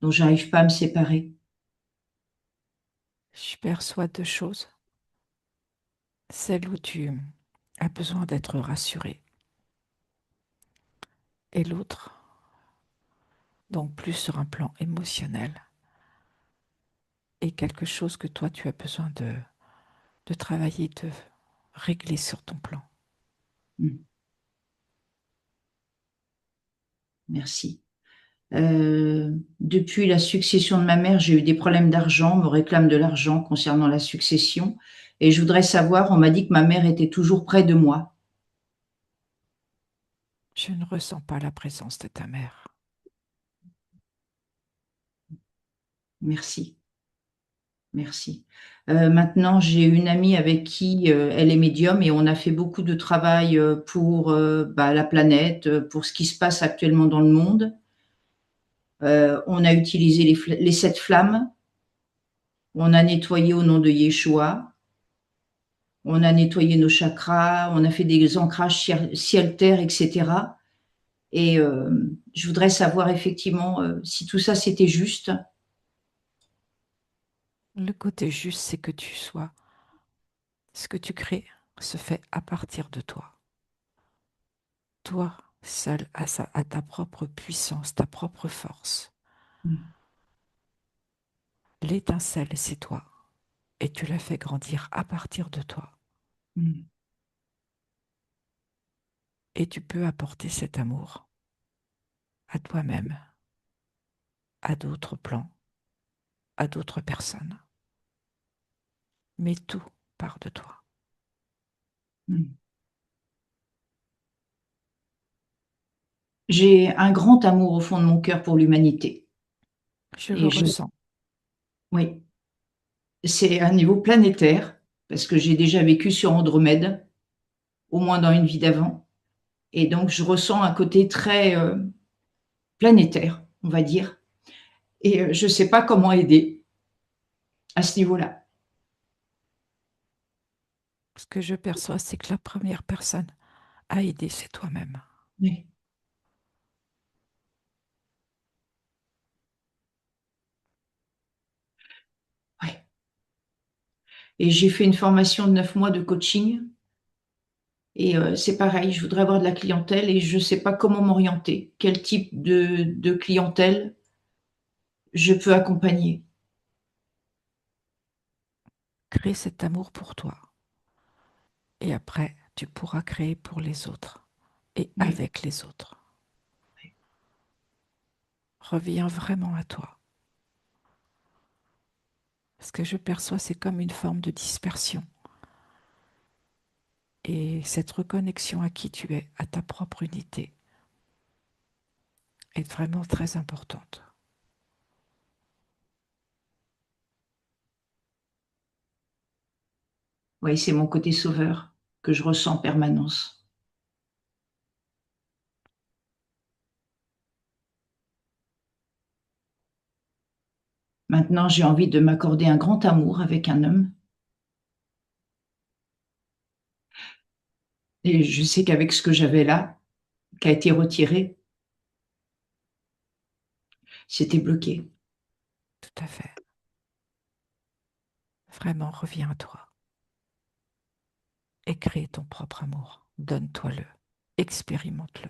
dont j'arrive pas à me séparer. Je perçois deux choses. Celle où tu as besoin d'être rassuré et l'autre, donc plus sur un plan émotionnel, est quelque chose que toi tu as besoin de travailler, de régler sur ton plan. Mm. Merci. Depuis la succession de ma mère, j'ai eu des problèmes d'argent, on me réclame de l'argent concernant la succession. Et je voudrais savoir, on m'a dit que ma mère était toujours près de moi. Je ne ressens pas la présence de ta mère. Merci. Merci. Maintenant, j'ai une amie avec qui elle est médium et on a fait beaucoup de travail pour bah, la planète, pour ce qui se passe actuellement dans le monde. On a utilisé les 7 flammes, on a nettoyé au nom de Yeshua, on a nettoyé nos chakras, on a fait des ancrages ciel-terre, etc. Et je voudrais savoir effectivement si tout ça c'était juste. Le côté juste, c'est que tu sois. Ce que tu crées se fait à partir de toi. Toi, seul, à ta propre puissance, ta propre force. Mm. L'étincelle, c'est toi. Et tu la fais grandir à partir de toi. Mm. Et tu peux apporter cet amour à toi-même, à d'autres plans, à d'autres personnes. Mais tout part de toi. Mm. J'ai un grand amour au fond de mon cœur pour l'humanité. Je le Et ressens. oui, c'est à un niveau planétaire, parce que j'ai déjà vécu sur Andromède, au moins dans une vie d'avant. Et donc, je ressens un côté très planétaire, on va dire. Et je ne sais pas comment aider à ce niveau-là. Ce que je perçois, c'est que la première personne à aider, c'est toi-même. Oui. Ouais. Et j'ai fait une formation de 9 mois de coaching. Et c'est pareil, je voudrais avoir de la clientèle et je ne sais pas comment m'orienter. Quel type de clientèle je peux accompagner. Crée cet amour pour toi. Et après, tu pourras créer pour les autres et Oui, avec les autres. Reviens vraiment à toi. Ce que je perçois, c'est comme une forme de dispersion. Et cette reconnexion à qui tu es, à ta propre unité, est vraiment très importante. oui, c'est mon côté sauveur que je ressens en permanence. Maintenant, j'ai envie de m'accorder un grand amour avec un homme. Et je sais qu'avec ce que j'avais là, qui a été retiré, c'était bloqué. Tout à fait. Vraiment, reviens à toi et crée ton propre amour. Donne-toi-le. Expérimente-le.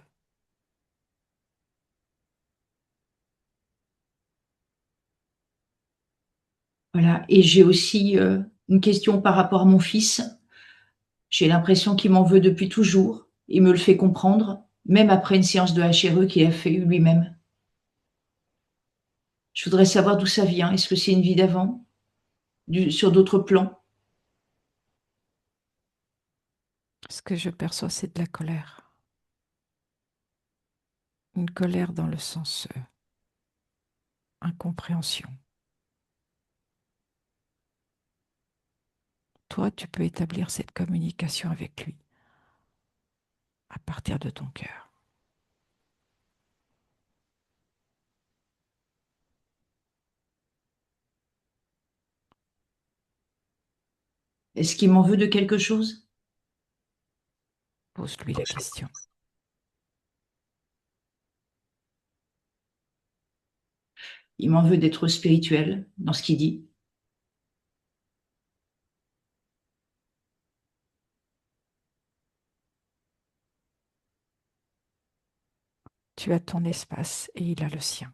Voilà. Et j'ai aussi une question par rapport à mon fils. J'ai l'impression qu'il m'en veut depuis toujours. Il me le fait comprendre, même après une séance de HRE qu'il a fait lui-même. Je voudrais savoir d'où ça vient. Est-ce que c'est une vie d'avant, sur d'autres plans? Ce que je perçois, c'est de la colère. Une colère dans le sens incompréhension. Toi, tu peux établir cette communication avec lui à partir de ton cœur. Est-ce qu'il m'en veut de quelque chose? Pose-lui la question. Il m'en veut d'être spirituel dans ce qu'il dit. Tu as ton espace et il a le sien.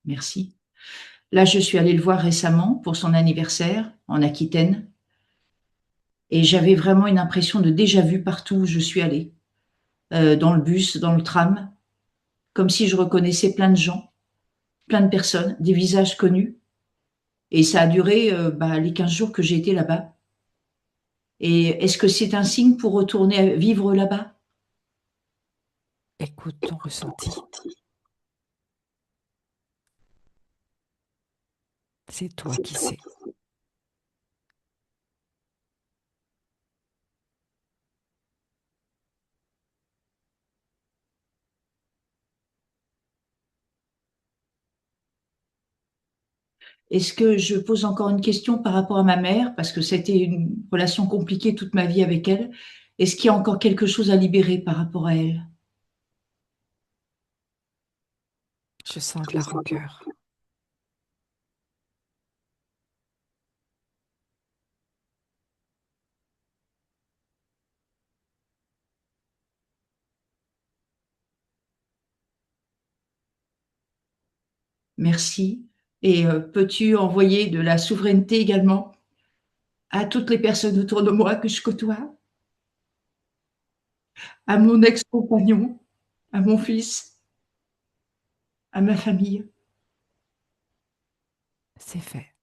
Merci. Là, je suis allée le voir récemment pour son anniversaire en Aquitaine et j'avais vraiment une impression de déjà-vu partout où je suis allée, dans le bus, dans le tram, comme si je reconnaissais plein de gens, plein de personnes, des visages connus. Et ça a duré les 15 jours que j'ai été là-bas. Et est-ce que c'est un signe pour retourner vivre là-bas? Écoute ton ressenti. C'est toi qui sais. Est-ce que je pose encore une question par rapport à ma mère, parce que c'était une relation compliquée toute ma vie avec elle. Est-ce qu'il y a encore quelque chose à libérer par rapport à elle? Je sens de la rancœur. Merci. Et peux-tu envoyer de la souveraineté également à toutes les personnes autour de moi que je côtoie, à mon ex-compagnon, à mon fils, à ma famille, C'est fait.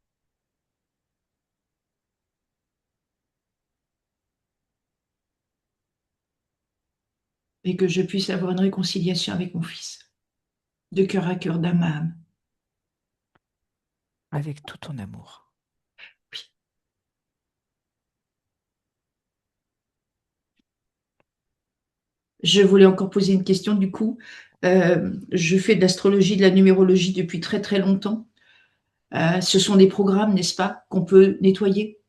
et que je puisse avoir une réconciliation avec mon fils, de cœur à cœur, d'âme à âme. Avec tout ton amour. Oui. Je voulais encore poser une question du coup. Je fais de l'astrologie, de la numérologie depuis très très longtemps. Ce sont des programmes, n'est-ce pas, qu'on peut nettoyer?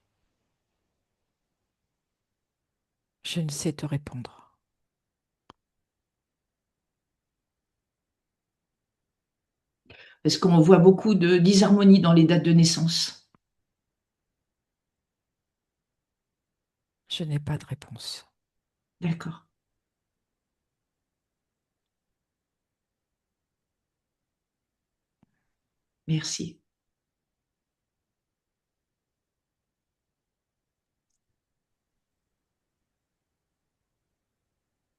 Je ne sais te répondre. Parce qu'on voit beaucoup de disharmonie dans les dates de naissance. Je n'ai pas de réponse. D'accord. Merci.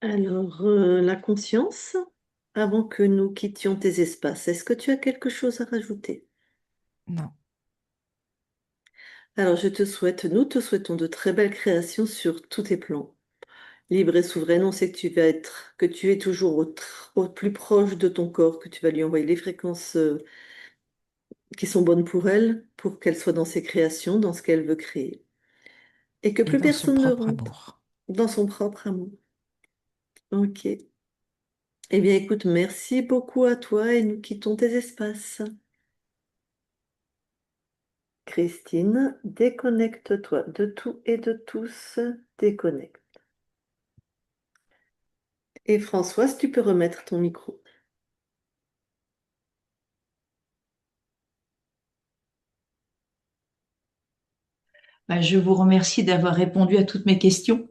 Alors, la conscience, avant que nous quittions tes espaces, est-ce que tu as quelque chose à rajouter? Non, Alors, nous te souhaitons de très belles créations sur tous tes plans. Libre et souveraine, on sait que que tu es toujours au plus proche de ton corps, que tu vas lui envoyer les fréquences qui sont bonnes pour elle, pour qu'elle soit dans ses créations, dans ce qu'elle veut créer. Et que et plus dans son personne ne propre rentre amour. dans son propre amour. Ok. Eh bien, écoute, merci beaucoup à toi et nous quittons tes espaces. Christine, déconnecte-toi de tout et de tous. Déconnecte. Et Françoise, tu peux remettre ton micro. Bah, je vous remercie d'avoir répondu à toutes mes questions.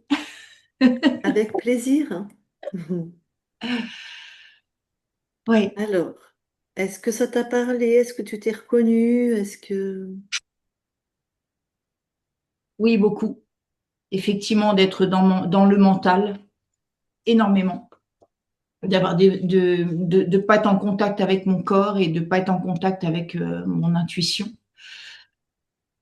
Avec plaisir. Oui, Alors, est-ce que ça t'a parlé? Est-ce que tu t'es reconnu? Est-ce que... oui, beaucoup. Effectivement, d'être dans le mental, énormément. D'avoir de pas être en contact avec mon corps et de pas être en contact avec mon intuition.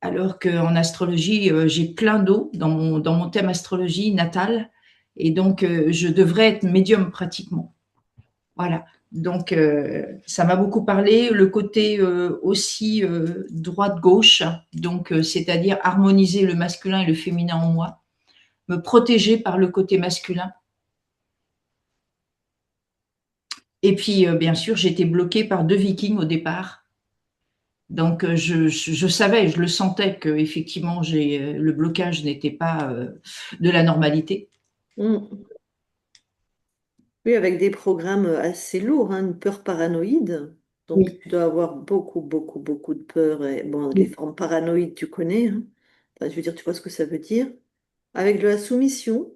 Alors qu'en astrologie, j'ai plein d'eau dans mon thème astrologie natale. Et donc, je devrais être médium pratiquement. Voilà. Donc, ça m'a beaucoup parlé. Le côté aussi droite-gauche, donc c'est-à-dire harmoniser le masculin et le féminin en moi, me protéger par le côté masculin. Et puis, bien sûr, j'étais bloquée par deux Vikings au départ. Donc, je savais, je le sentais que effectivement, le blocage n'était pas de la normalité. Hmm. Oui, avec des programmes assez lourds, hein, une peur paranoïde. Donc, Oui. tu dois avoir beaucoup, beaucoup, beaucoup de peur. Et, bon, les formes paranoïdes, tu connais, hein. Enfin, je veux dire, tu vois ce que ça veut dire. Avec de la soumission.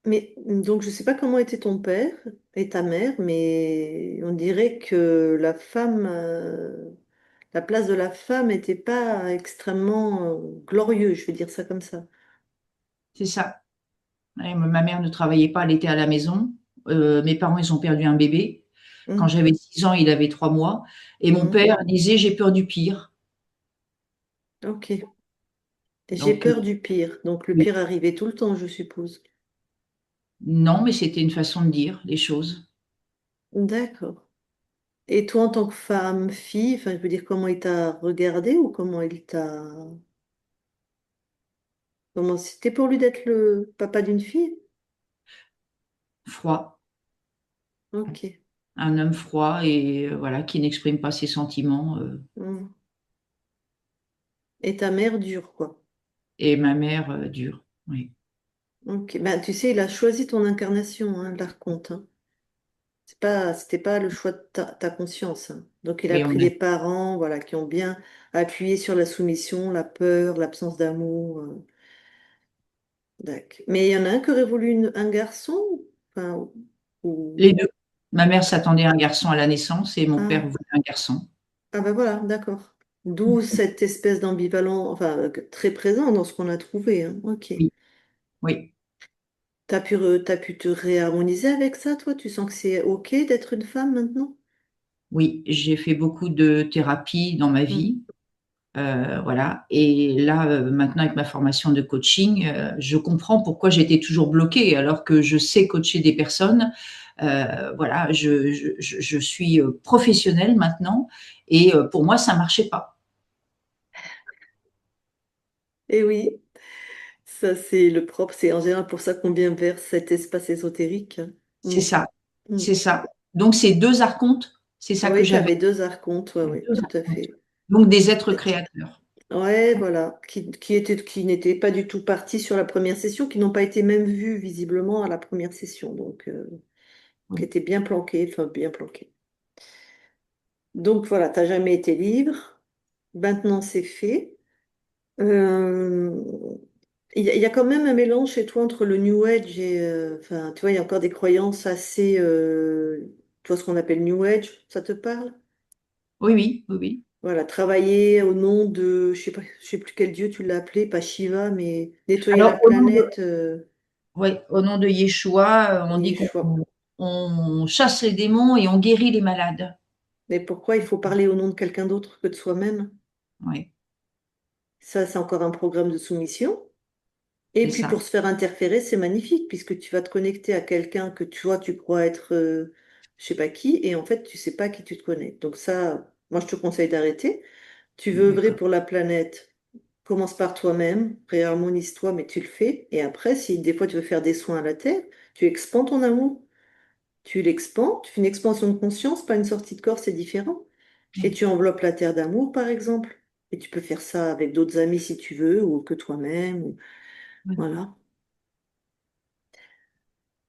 Mais donc, je ne sais pas comment était ton père et ta mère, mais on dirait que la place de la femme n'était pas extrêmement glorieuse, je vais dire ça comme ça. C'est ça. Ouais, ma mère ne travaillait pas, elle était à la maison. Mes parents, ils ont perdu un bébé. Quand Hmm, j'avais 6 ans, il avait 3 mois. Et mon hmm, père disait, j'ai peur du pire. ok. J'ai Donc, peur du pire. Donc, le oui. pire arrivait tout le temps, je suppose. Non, mais c'était une façon de dire les choses. D'accord. Et toi, en tant que femme, fille, enfin, je veux dire, comment il t'a regardé ou comment il t'a... Comment c'était pour lui d'être le papa d'une fille? Froid. Ok. Un homme froid et voilà, qui n'exprime pas ses sentiments. Hmm. Et ta mère dure, quoi. Et ma mère, dure. Oui. Ok. Ben, tu sais, il a choisi ton incarnation, hein, l'archonte, hein. C'était pas le choix de ta conscience, hein. Donc, il a Oui, pris on a, des parents, voilà, qui ont bien appuyé sur la soumission, la peur, l'absence d'amour. D'accord. Mais il y en a un qui aurait voulu un garçon, enfin, ou... les deux. Ma mère s'attendait à un garçon à la naissance et mon père Ah, voulait un garçon. ah ben voilà, d'accord. D'où cette espèce d'ambivalent, enfin, très présent dans ce qu'on a trouvé, hein. Ok. Oui, oui, T'as pu te réharmoniser avec ça, toi? Tu sens que c'est ok d'être une femme maintenant? oui. J'ai fait beaucoup de thérapie dans ma Hmm. vie. Voilà. Et là, maintenant, avec ma formation de coaching, je comprends pourquoi j'étais toujours bloquée, alors que je sais coacher des personnes. Voilà, je suis professionnelle maintenant, et pour moi, ça marchait pas. Eh oui, ça c'est le propre, c'est en général pour ça qu'on vient vers cet espace ésotérique. C'est Hmm. ça, Hmm. c'est ça. Donc, ces deux archontes, c'est ça que Oui, tu j'avais. avais deux archontes, ouais, oui, Deux tout à archontes. fait. Donc, des êtres créateurs. Ouais, voilà, qui n'étaient pas du tout partis sur la première session, qui n'ont pas été même vus visiblement à la première session, donc qui Oui, étaient bien planqués, enfin bien planqués. Donc voilà, t'as jamais été libre. Maintenant c'est fait. Euh, il y a quand même un mélange chez toi entre le New Age et, enfin, tu vois, il y a encore des croyances assez, tu vois ce qu'on appelle New Age, ça te parle? oui, oui, oui, oui. Voilà, travailler au nom de, je sais pas, je sais plus quel dieu tu l'as appelé, pas Shiva, mais nettoyer la Alors, planète, au nom de Yeshua, on dit qu'on Yeshua. on chasse les démons et on guérit les malades. Mais pourquoi il faut parler au nom de quelqu'un d'autre que de soi-même? Oui, Ça, c'est encore un programme de soumission. Et c'est puis ça. pour se faire interférer, c'est magnifique, puisque tu vas te connecter à quelqu'un que toi, tu crois être je sais pas qui, et en fait, tu sais pas à qui tu te connectes. Donc ça, moi, je te conseille d'arrêter. Tu veux œuvrer D'accord. pour la planète, commence par toi-même, réharmonise-toi, mais tu le fais. Et après, si des fois tu veux faire des soins à la Terre, tu expands ton amour. Tu l'expands, tu fais une expansion de conscience, pas une sortie de corps, c'est différent. Et Oui, tu enveloppes la Terre d'amour, par exemple. Et tu peux faire ça avec d'autres amis si tu veux, ou que toi-même. oui, Voilà.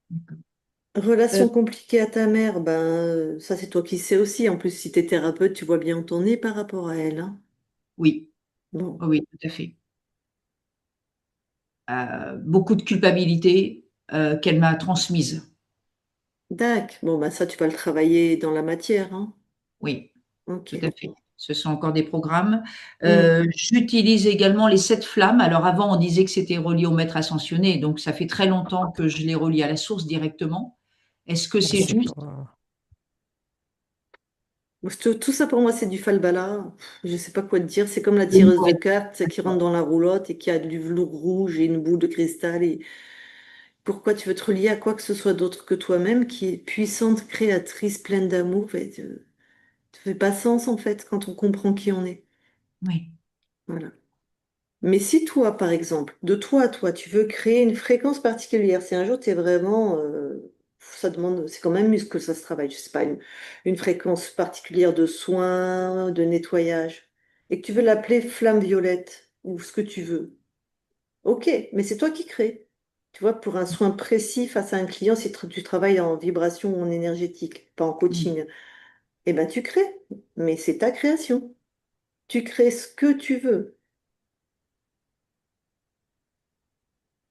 d'accord. Euh, Relation compliquée à ta mère, ben ça c'est toi qui sais aussi. En plus, si tu es thérapeute, tu vois bien où t'en es par rapport à elle, hein. oui, Bon, oui, tout à fait. Beaucoup de culpabilité qu'elle m'a transmise. dac. Bon, ben ça tu vas le travailler dans la matière, hein. Oui, tout Ok. à fait. Ce sont encore des programmes. Hmm. J'utilise également les sept flammes. Alors avant, on disait que c'était relié au maître ascensionné, donc ça fait très longtemps que je les relie à la source directement. Est-ce que Bah, c'est c'est juste? pas. Tout ça pour moi c'est du falbala. Je sais pas quoi te dire. C'est comme la Oui, tireuse pour de être cartes qui rentre d'accord. dans la roulotte et qui a du velours rouge et une boule de cristal. Et pourquoi tu veux te relier à quoi que ce soit d'autre que toi-même, qui est puissante, créatrice, pleine d'amour? Ça fait pas sens en fait quand on comprend qui on est. Oui, Voilà. Mais si toi, par exemple, de toi à toi, tu veux créer une fréquence particulière, si un jour tu es vraiment, ça demande, c'est quand même muscle que ça se travaille, je sais pas, une fréquence particulière de soins, de nettoyage, et que tu veux l'appeler flamme violette, ou ce que tu veux, ok, mais c'est toi qui crée. Tu vois, pour un soin précis face à un client, si tu travailles en vibration ou en énergétique, pas en oui, coaching, eh ben tu crées, mais c'est ta création. Tu crées ce que tu veux.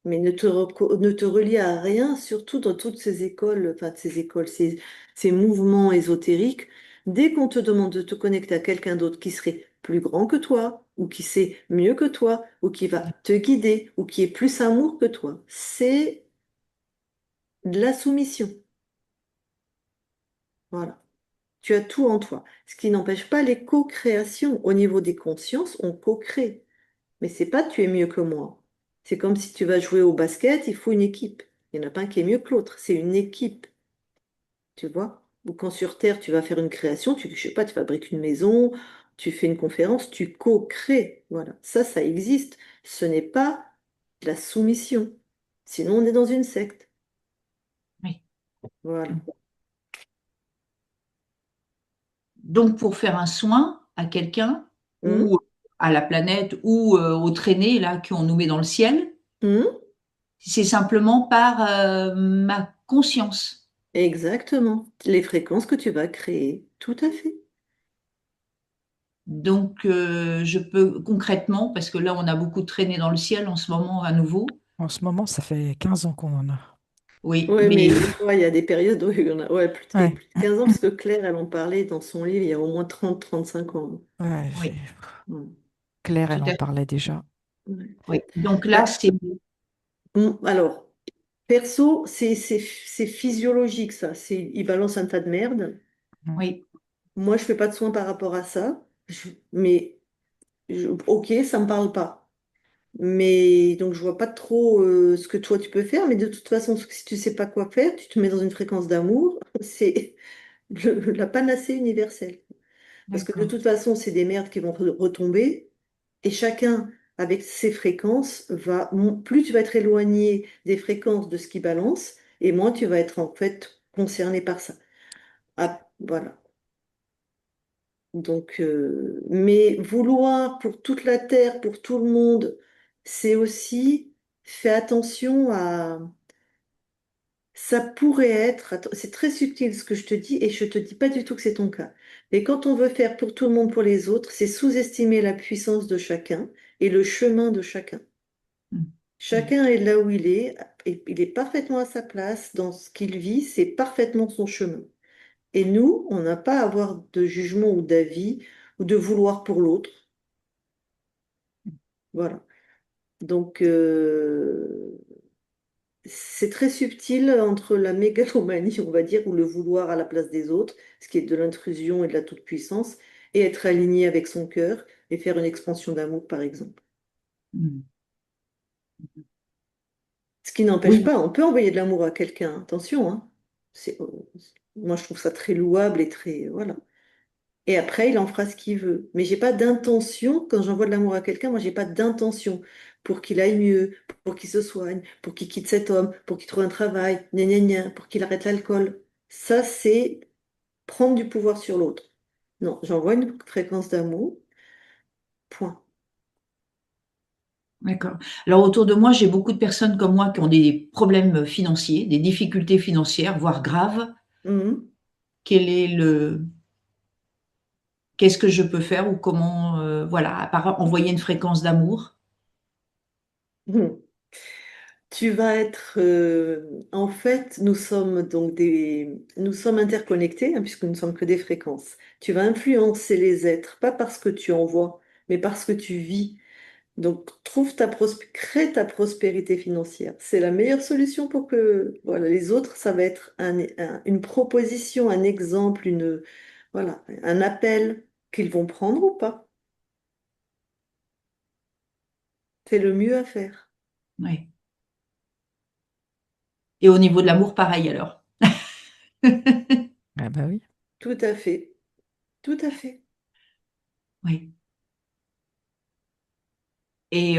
Mais ne te relie à rien, surtout dans toutes ces écoles, enfin ces écoles, ces mouvements ésotériques. Dès qu'on te demande de te connecter à quelqu'un d'autre qui serait plus grand que toi, ou qui sait mieux que toi, ou qui va te guider, ou qui est plus amour que toi, c'est de la soumission. Voilà. Tu as tout en toi. Ce qui n'empêche pas les co-créations. Au niveau des consciences, on co-crée. Mais c'est pas tu es mieux que moi. C'est comme si tu vas jouer au basket, il faut une équipe. Il n'y en a pas un qui est mieux que l'autre. C'est une équipe, tu vois. Ou quand sur Terre, tu vas faire une création, je sais pas, tu fabriques une maison, tu fais une conférence, tu co-crées. Voilà. Ça existe. Ce n'est pas de la soumission. Sinon, on est dans une secte. oui. Voilà. Donc, pour faire un soin à quelqu'un Hum, ou à la planète ou aux traînées là qu'on nous met dans le ciel, hum. C'est simplement par ma conscience. Exactement. Les fréquences que tu vas créer. Tout à fait. Donc, je peux concrètement, parce que là, on a beaucoup traîné dans le ciel en ce moment à nouveau. En ce moment, ça fait 15 ans qu'on en a. Oui, Ouais, mais mais des fois, il y a des périodes où il y en a ouais, Ouais, plus de 15 ans, parce que Claire, elle en parlait dans son livre il y a au moins 30 35 ans. ouais, oui, Ouais. Claire, tout elle en à fait. parlait déjà. Ouais. Oui. Donc là, Bah, c'est alors, perso, c'est physiologique, ça. Il balance un tas de merde. Mm. oui, Moi, je fais pas de soins par rapport à ça. Mais, ok, ça me parle pas. Mais donc, je vois pas trop ce que toi, tu peux faire. Mais de toute façon, si tu sais pas quoi faire, tu te mets dans une fréquence d'amour. C'est la panacée universelle. Parce que de d'accord. toute façon, c'est des merdes qui vont retomber. Et chacun, avec ses fréquences, plus tu vas être éloigné des fréquences de ce qui balance, et moins tu vas être en fait concerné par ça. Ah, voilà. Donc, mais vouloir pour toute la Terre, pour tout le monde, c'est aussi, fais attention à, ça pourrait être, c'est très subtil ce que je te dis, et je te dis pas du tout que c'est ton cas. Mais quand on veut faire pour tout le monde, pour les autres, c'est sous-estimer la puissance de chacun et le chemin de chacun. Mm. Mm. Chacun est là où il est, et il est parfaitement à sa place dans ce qu'il vit, c'est parfaitement son chemin. Et nous, on n'a pas à avoir de jugement ou d'avis ou de vouloir pour l'autre. Voilà. Donc, c'est très subtil entre la mégalomanie, on va dire, ou le vouloir à la place des autres, ce qui est de l'intrusion et de la toute-puissance, et être aligné avec son cœur et faire une expansion d'amour, par exemple. Mm. Ce qui n'empêche Oui, pas, on peut envoyer de l'amour à quelqu'un, attention, hein. Moi, je trouve ça très louable et très, voilà. Et après, il en fera ce qu'il veut. Mais j'ai pas d'intention, quand j'envoie de l'amour à quelqu'un, moi, j'ai pas d'intention pour qu'il aille mieux, pour qu'il se soigne, pour qu'il quitte cet homme, pour qu'il trouve un travail, gna gna gna, pour qu'il arrête l'alcool. Ça, c'est prendre du pouvoir sur l'autre. Non, j'envoie une fréquence d'amour, point. d'accord. Alors autour de moi, j'ai beaucoup de personnes comme moi qui ont des problèmes financiers, des difficultés financières, voire graves. Mhm. Quel est le, qu'est-ce que je peux faire ou comment, voilà, à part envoyer une fréquence d'amour. Mhm. Tu vas être, en fait, nous sommes interconnectés, hein, puisque nous ne sommes que des fréquences. Tu vas influencer les êtres, pas parce que tu envoies, mais parce que tu vis. Donc, crée ta prospérité financière. C'est la meilleure solution pour que, voilà, les autres, ça va être une proposition, un exemple, voilà, un appel qu'ils vont prendre ou pas. C'est le mieux à faire. Oui. Et au niveau de l'amour, pareil alors. Ah bah oui. Tout à fait. Tout à fait. Oui. Et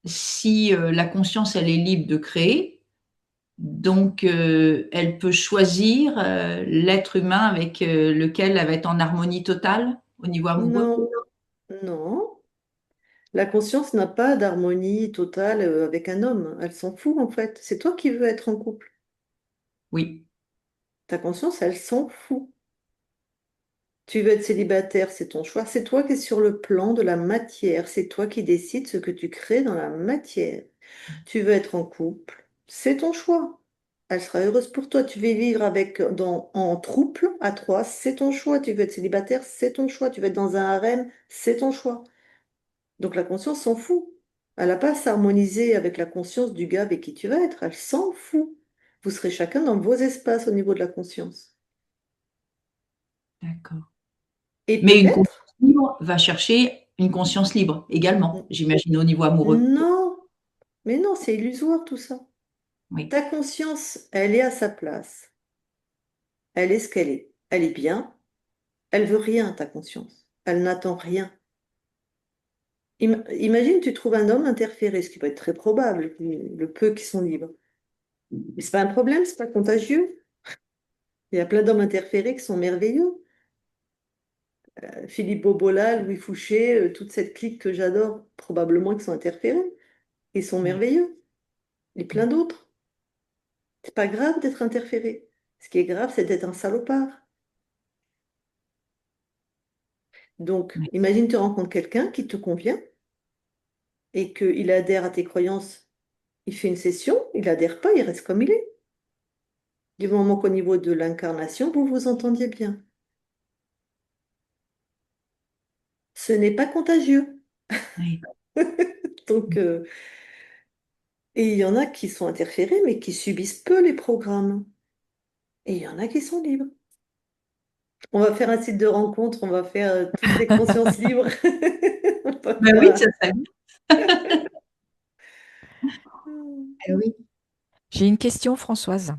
si la conscience, elle est libre de créer, donc elle peut choisir l'être humain avec lequel elle va être en harmonie totale au niveau amoureux. Non, non. La conscience n'a pas d'harmonie totale avec un homme. Elle s'en fout, en fait. C'est toi qui veux être en couple. Oui, Ta conscience, elle s'en fout. Tu veux être célibataire, c'est ton choix. C'est toi qui es sur le plan de la matière. C'est toi qui décides ce que tu crées dans la matière. Tu veux être en couple, c'est ton choix. Elle sera heureuse pour toi. Tu veux vivre en trouble, à trois, c'est ton choix. Tu veux être célibataire, c'est ton choix. Tu veux être dans un harem, c'est ton choix. Donc la conscience s'en fout. Elle n'a pas à s'harmoniser avec la conscience du gars avec qui tu vas être. Elle s'en fout. Vous serez chacun dans vos espaces au niveau de la conscience. d'accord. Et Mais une conscience peut-être, libre va chercher une conscience libre également, j'imagine, au niveau amoureux. non, mais non, c'est illusoire tout ça. Oui, Ta conscience, elle est à sa place. Elle est ce qu'elle est. Elle est bien. Elle veut rien, ta conscience. Elle n'attend rien. Imagine, tu trouves un homme interféré, ce qui peut être très probable, le peu qui sont libres. Mais c'est pas un problème, c'est pas contagieux. Il y a plein d'hommes interférés qui sont merveilleux. Philippe Bobola, Louis Fouché, toute cette clique que j'adore, probablement qui sont interférés. Ils sont oui, merveilleux. et plein d'autres. C'est pas grave d'être interféré. Ce qui est grave, c'est d'être un salopard. Donc, Ouais. imagine, tu rencontres quelqu'un qui te convient et qu'il adhère à tes croyances. Il fait une session, il adhère pas, il reste comme il est. Du moment qu'au niveau de l'incarnation, vous vous entendiez bien. Ce n'est pas contagieux. Ouais. Donc, et il y en a qui sont interférés, mais qui subissent peu les programmes. Et il y en a qui sont libres. On va faire un site de rencontre, on va faire toutes les consciences libres. On va Ben oui, faire ça serait bien. Eh oui, J'ai une question, Françoise.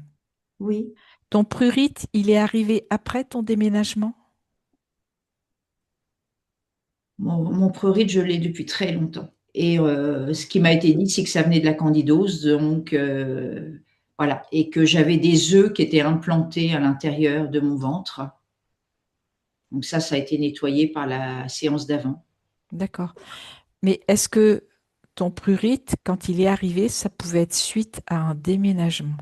oui. Ton prurite, il est arrivé après ton déménagement? Mon prurite, je l'ai depuis très longtemps. Et ce qui m'a été dit, c'est que ça venait de la candidose, donc voilà, et que j'avais des œufs qui étaient implantés à l'intérieur de mon ventre. Donc ça a été nettoyé par la séance d'avant. D'accord. Mais est-ce que ton prurite, quand il est arrivé, ça pouvait être suite à un déménagement,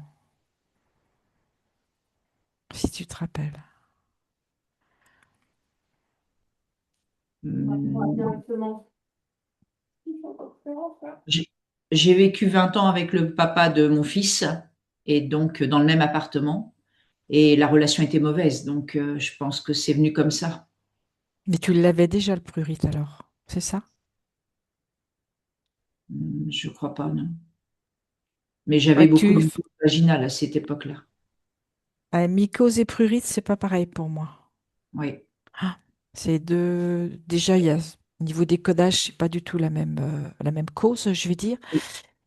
si tu te rappelles? Hum, J'ai j'ai vécu 20 ans avec le papa de mon fils et donc dans le même appartement et la relation était mauvaise, donc je pense que c'est venu comme ça. Mais tu l'avais déjà, le prurite, alors, c'est ça? Je crois pas, non. Mais j'avais Ouais, beaucoup de muqueuses vaginales à cette époque-là. mycose et prurite, c'est pas pareil pour moi. Oui, Ah, c'est deux. Déjà, il y a au niveau des codages, c'est pas du tout la même cause, je vais dire.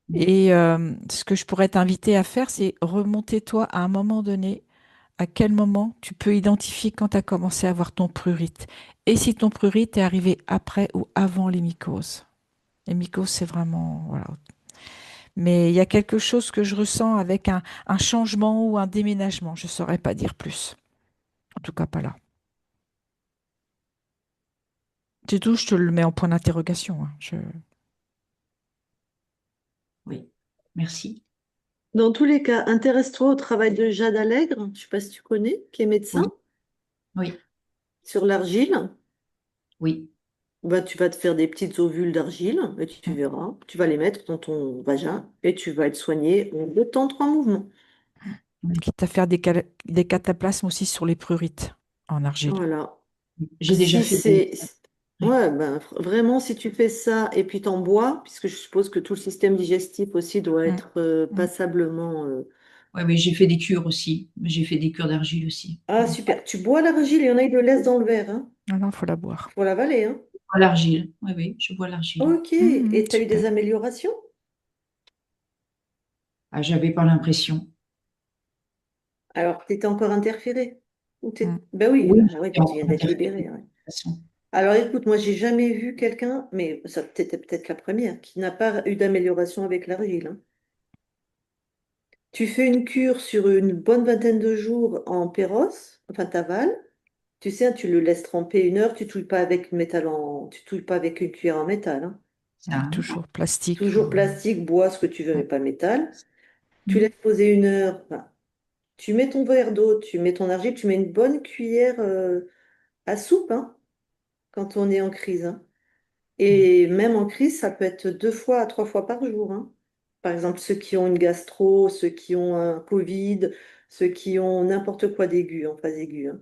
oui. Et ce que je pourrais t'inviter à faire, c'est remonter toi à un moment donné, à quel moment tu peux identifier quand tu as commencé à avoir ton prurite. Et si ton prurite est arrivé après ou avant les mycoses. Les mycoses, c'est vraiment, voilà. Mais il y a quelque chose que je ressens avec un changement ou un déménagement. Je ne saurais pas dire plus. En tout cas, pas là. C'est tout, je te le mets en point d'interrogation, hein. Oui, merci. Dans tous les cas, intéresse-toi au travail de Jade Allègre, je ne sais pas si tu connais, qui est Oui, médecin, oui, sur l'argile. oui. Bah, tu vas te faire des petites ovules d'argile et tu Mm, verras. Tu vas les mettre dans ton vagin et tu vas être soigné en 2 temps, 3 mouvements. oui. Quitte à faire des cataplasmes aussi sur les prurites en argile. Voilà. J'ai déjà Si fait des. c'est... Oui, Ouais, ben, vraiment, si tu fais ça et puis t'en bois, puisque je suppose que tout le système digestif aussi doit Mm, être mm. passablement... ouais, mais j'ai fait des cures aussi. J'ai fait des cures d'argile aussi. Ah, super. Tu bois l'argile, il y en a, ils le laissent dans le verre. Hein. Ah non, il faut la boire. Faut l'avaler. Hein. À l'argile. Oui, oui, je bois l'argile. Ok. Et tu as eu des Super. améliorations? Ah, j'avais pas l'impression. Alors, tu étais encore interféré? Mm. Ben oui, Oui, ah ouais, j'étais puis tu encore viens d'être interférée de libéré. Ouais. toute façon. Alors écoute, moi j'ai jamais vu quelqu'un, mais ça peut-être la première, qui n'a pas eu d'amélioration avec l'argile. Hein. Tu fais une cure sur une bonne vingtaine de jours en péros, enfin t'avales. Tu sais, hein, tu le laisses tremper 1 heure, tu touilles pas avec tu touilles pas avec une cuillère en métal. Hein. Ça, hein. Toujours plastique Toujours ou... plastique, bois, ce que tu veux, Mm, mais pas métal. Tu mm. laisses poser 1 heure. Enfin, tu mets ton verre d'eau, tu mets ton argile, tu mets une bonne cuillère à soupe hein, quand on est en crise. Hein. Et même en crise, ça peut être 2 fois à 3 fois par jour. Hein. Par exemple, ceux qui ont une gastro, ceux qui ont un Covid, ceux qui ont n'importe quoi d'aigu, en phase aiguë. Hein.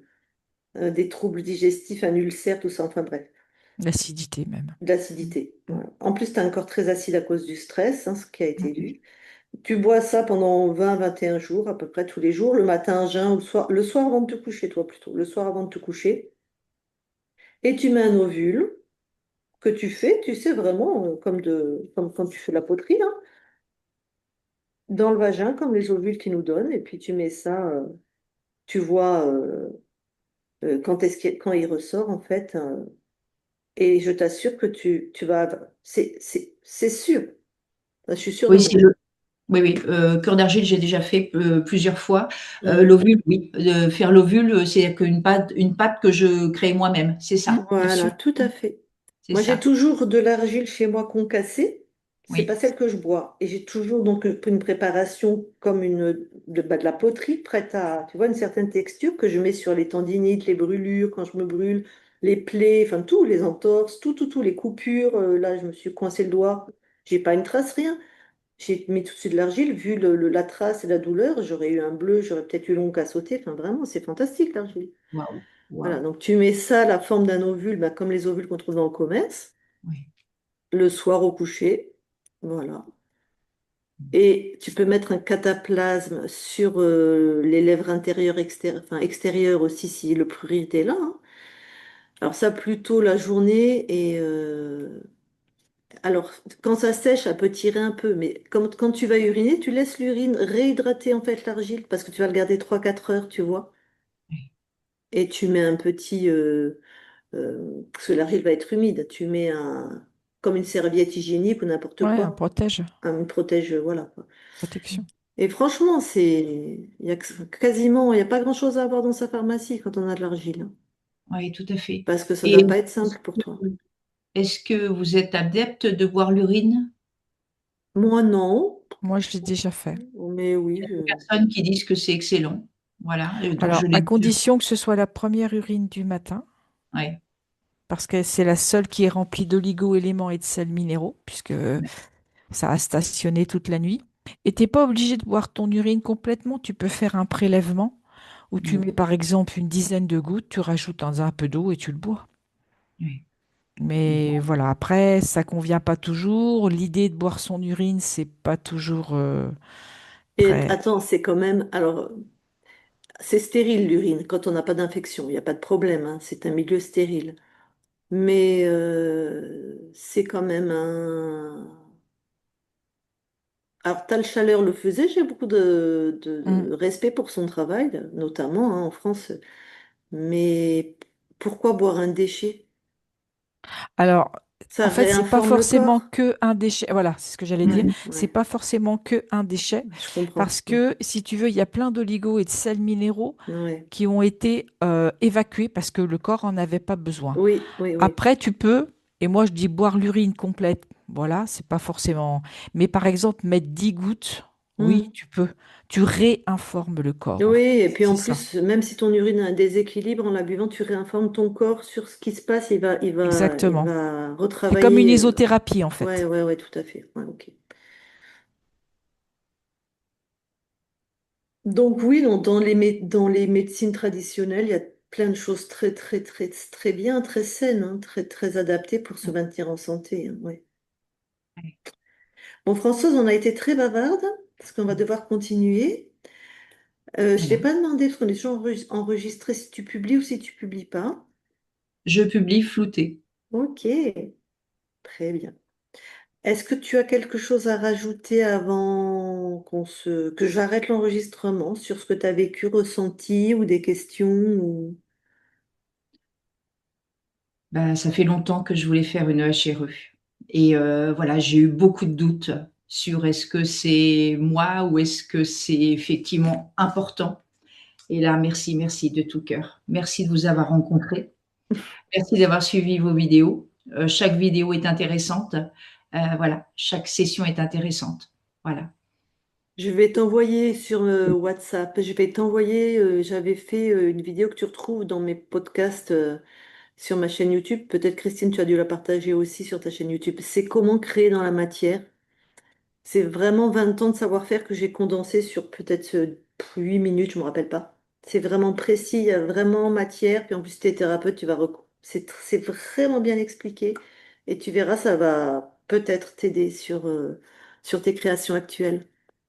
Des troubles digestifs, un ulcère, tout ça, enfin bref, L'acidité même. de l'acidité. Mm, Voilà. En plus, tu as un corps très acide à cause du stress, hein, ce qui a été mm. vu. Tu bois ça pendant 20, 21 jours, à peu près tous les jours, le matin, un jeun, ou le soir avant de te coucher, toi plutôt, le soir avant de te coucher. Et tu mets un ovule que tu fais, tu sais, vraiment, comme quand tu fais la poterie, hein, dans le vagin, comme les ovules qu'ils nous donnent, et puis tu mets ça, tu vois quand il ressort, en fait, et je t'assure que tu vas... C'est sûr, je suis sûre de Oui, c'est moi. le. Oui, oui, cure d'argile, j'ai déjà fait plusieurs fois. Mm. L'ovule, oui. Faire l'ovule, c'est une pâte que je crée moi-même. C'est ça, Bien Voilà, sûr. tout à fait. c'est Moi, j'ai ça. toujours de l'argile chez moi concassée, C'est pas oui, celle que je bois. Et j'ai toujours donc une préparation comme de la poterie prête à, tu vois, une certaine texture que je mets sur les tendinites, les brûlures, quand je me brûle, les plaies, enfin tout, les entorses, tout, les coupures. Là, je me suis coincé le doigt. J'ai pas une trace, rien. J'ai mis tout de suite de l'argile. Vu la trace et la douleur, j'aurais eu un bleu, j'aurais peut-être eu l'ongle à sauter. Enfin, vraiment, c'est fantastique, l'argile. waouh, Voilà, waouh, donc tu mets ça, la forme d'un ovule, bah, comme les ovules qu'on trouve dans le commerce, oui. le soir au coucher. Voilà. Et tu peux mettre un cataplasme sur les lèvres intérieures, enfin extérieures aussi, si le prurite est là, hein. Alors ça, plutôt la journée. Et alors, quand ça sèche, ça peut tirer un peu. Mais quand tu vas uriner, tu laisses l'urine réhydrater en fait l'argile, parce que tu vas le garder 3 4 heures, tu vois. Oui. Et tu mets un petit... parce que l'argile va être humide. Tu mets comme une serviette hygiénique ou n'importe Ouais, un quoi. protège, Un protège, voilà, quoi. protection. Et franchement, il y a quasiment, il n'y a pas grand-chose à avoir dans sa pharmacie quand on a de l'argile, hein. Oui, tout à fait. Parce que ça ne Et doit pas être simple pour toi. est-ce que vous êtes adepte de boire l'urine? Moi, non. Moi, je l'ai déjà fait. Mais oui, Personnes qui disent que c'est excellent. Voilà, et donc je Alors, à l'ai déjà. condition que ce soit la première urine du matin, Ouais, parce que c'est la seule qui est remplie d'oligo-éléments et de sels minéraux, puisque ça a stationné toute la nuit. Et t'es pas obligé de boire ton urine complètement. Tu peux faire un prélèvement où tu mm, mets par exemple une dizaine de gouttes, tu rajoutes dans un peu d'eau et tu le bois. oui. Mais voilà, après, ça convient pas toujours. L'idée de boire son urine, c'est pas toujours et très. attends, c'est quand même, alors, c'est stérile l'urine quand on n'a pas d'infection. Il n'y a pas de problème, hein. C'est un milieu stérile. Mais c'est quand même un. Alors, Tal Chaleur le faisait, j'ai beaucoup Mm. de respect pour son travail, notamment hein, en France. Mais pourquoi boire un déchet? Alors, Ça en fait, c'est pas réinforme le forcément corps. que un déchet. Voilà, c'est ce que j'allais dire. Ouais, C'est ouais, pas forcément que un déchet, je comprends. parce que si tu veux, il y a plein d'oligos et de sels minéraux Ouais. qui ont été évacués parce que le corps en avait pas besoin. Oui, oui, oui. Après, tu peux, et moi je dis boire l'urine complète, voilà, c'est pas forcément. Mais par exemple, mettre 10 gouttes, oui, Hmm. tu peux. Tu réinformes le corps, en Oui, fait. et puis en C'est ça. plus, même si ton urine a un déséquilibre, en la buvant, tu réinformes ton corps sur ce qui se passe. Il Exactement. va C'est comme une retravailler. isothérapie, en Ouais, fait. ouais, ouais, tout à fait. Ouais, ok. Donc oui, dans les médecines traditionnelles, il y a plein de choses très, très, très, très bien, très saines, hein, très, très adaptées pour se maintenir en santé, hein, ouais. Bon, Françoise, on a été très bavarde, parce qu'on va devoir continuer. Je t'ai Voilà. pas demandé, parce qu'on est toujours enregistré, si tu publies ou si tu publies pas. Je publie flouté. Ok, très bien. Est-ce que tu as quelque chose à rajouter avant que j'arrête l'enregistrement sur ce que tu as vécu, ressenti ou des questions Ben, ça fait longtemps que je voulais faire une HRE. Et voilà, j'ai eu beaucoup de doutes sur est-ce que c'est moi ou est-ce que c'est effectivement important. Et là, merci, merci de tout cœur. Merci de vous avoir rencontré. Merci d'avoir suivi vos vidéos. Chaque vidéo est intéressante. Voilà, chaque session est intéressante. Voilà. Je vais t'envoyer sur WhatsApp. Je vais t'envoyer, j'avais fait une vidéo que tu retrouves dans mes podcasts sur ma chaîne YouTube. Peut-être Christine, tu as dû la partager aussi sur ta chaîne YouTube. C'est comment créer dans la matière. C'est vraiment 20 ans de savoir-faire que j'ai condensé sur peut-être 8 minutes, je me rappelle pas. C'est vraiment précis, il y a vraiment matière. Puis en plus, tu es thérapeute, c'est vraiment bien expliqué. Et tu verras, ça va peut-être t'aider sur tes créations actuelles.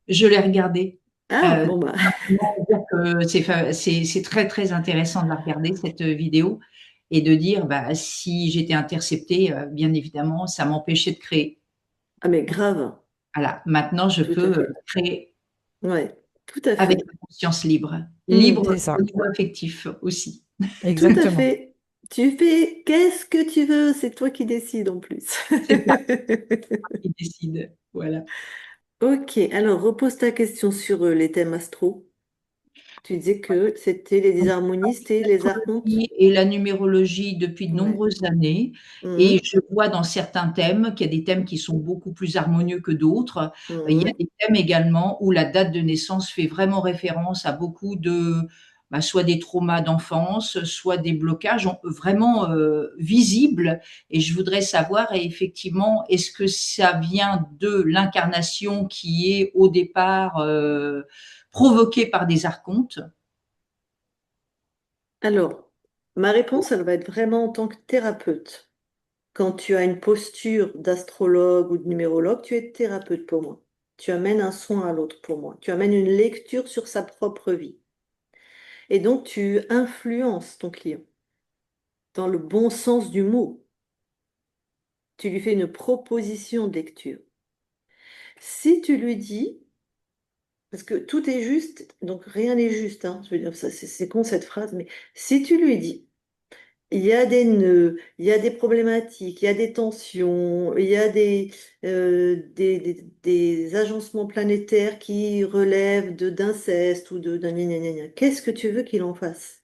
Je l'ai regardée. Ah, bon bah. Simplement pour dire que c'est très, très intéressant de la regarder, cette vidéo, et de dire, bah, si j'étais interceptée, bien évidemment, ça m'empêchait de créer. Ah mais grave, Voilà, maintenant je tout à peux fait. créer Ouais, tout à avec fait. la conscience libre. Hmm, Libre C'est au ça. niveau affectif aussi. tout à Exactement. fait. Tu fais qu'est-ce que tu veux, c'est toi qui décides en plus. C'est ça qui décide. Voilà. Ok, alors repose ta question sur les thèmes astro. Tu disais que c'était les dysharmonistes et les archontes. Et la numérologie depuis de Ouais. nombreuses années. Et Mhm. je vois dans certains thèmes qu'il y a des thèmes qui sont beaucoup plus harmonieux que d'autres. Il y a Mhm. des thèmes également où la date de naissance fait vraiment référence à beaucoup de, bah, soit des traumas d'enfance, soit des blocages vraiment visibles. Et je voudrais savoir effectivement, est-ce que ça vient de l'incarnation qui est au départ provoquée par des archontes? Alors, ma réponse, elle va être vraiment en tant que thérapeute. Quand tu as une posture d'astrologue ou de numérologue, tu es thérapeute pour moi. Tu amènes un soin à l'autre pour moi. Tu amènes une lecture sur sa propre vie. Et donc, tu influences ton client dans le bon sens du mot. Tu lui fais une proposition de lecture. Si tu lui dis, parce que tout est juste, donc rien n'est juste, hein, je veux dire, ça, c'est con cette phrase, mais si tu lui dis, il y a des nœuds, il y a des problématiques, il y a des tensions, il y a des agencements planétaires qui relèvent d'inceste ou d'un gna gna gna gna. Qu'est-ce que tu veux qu'il en fasse?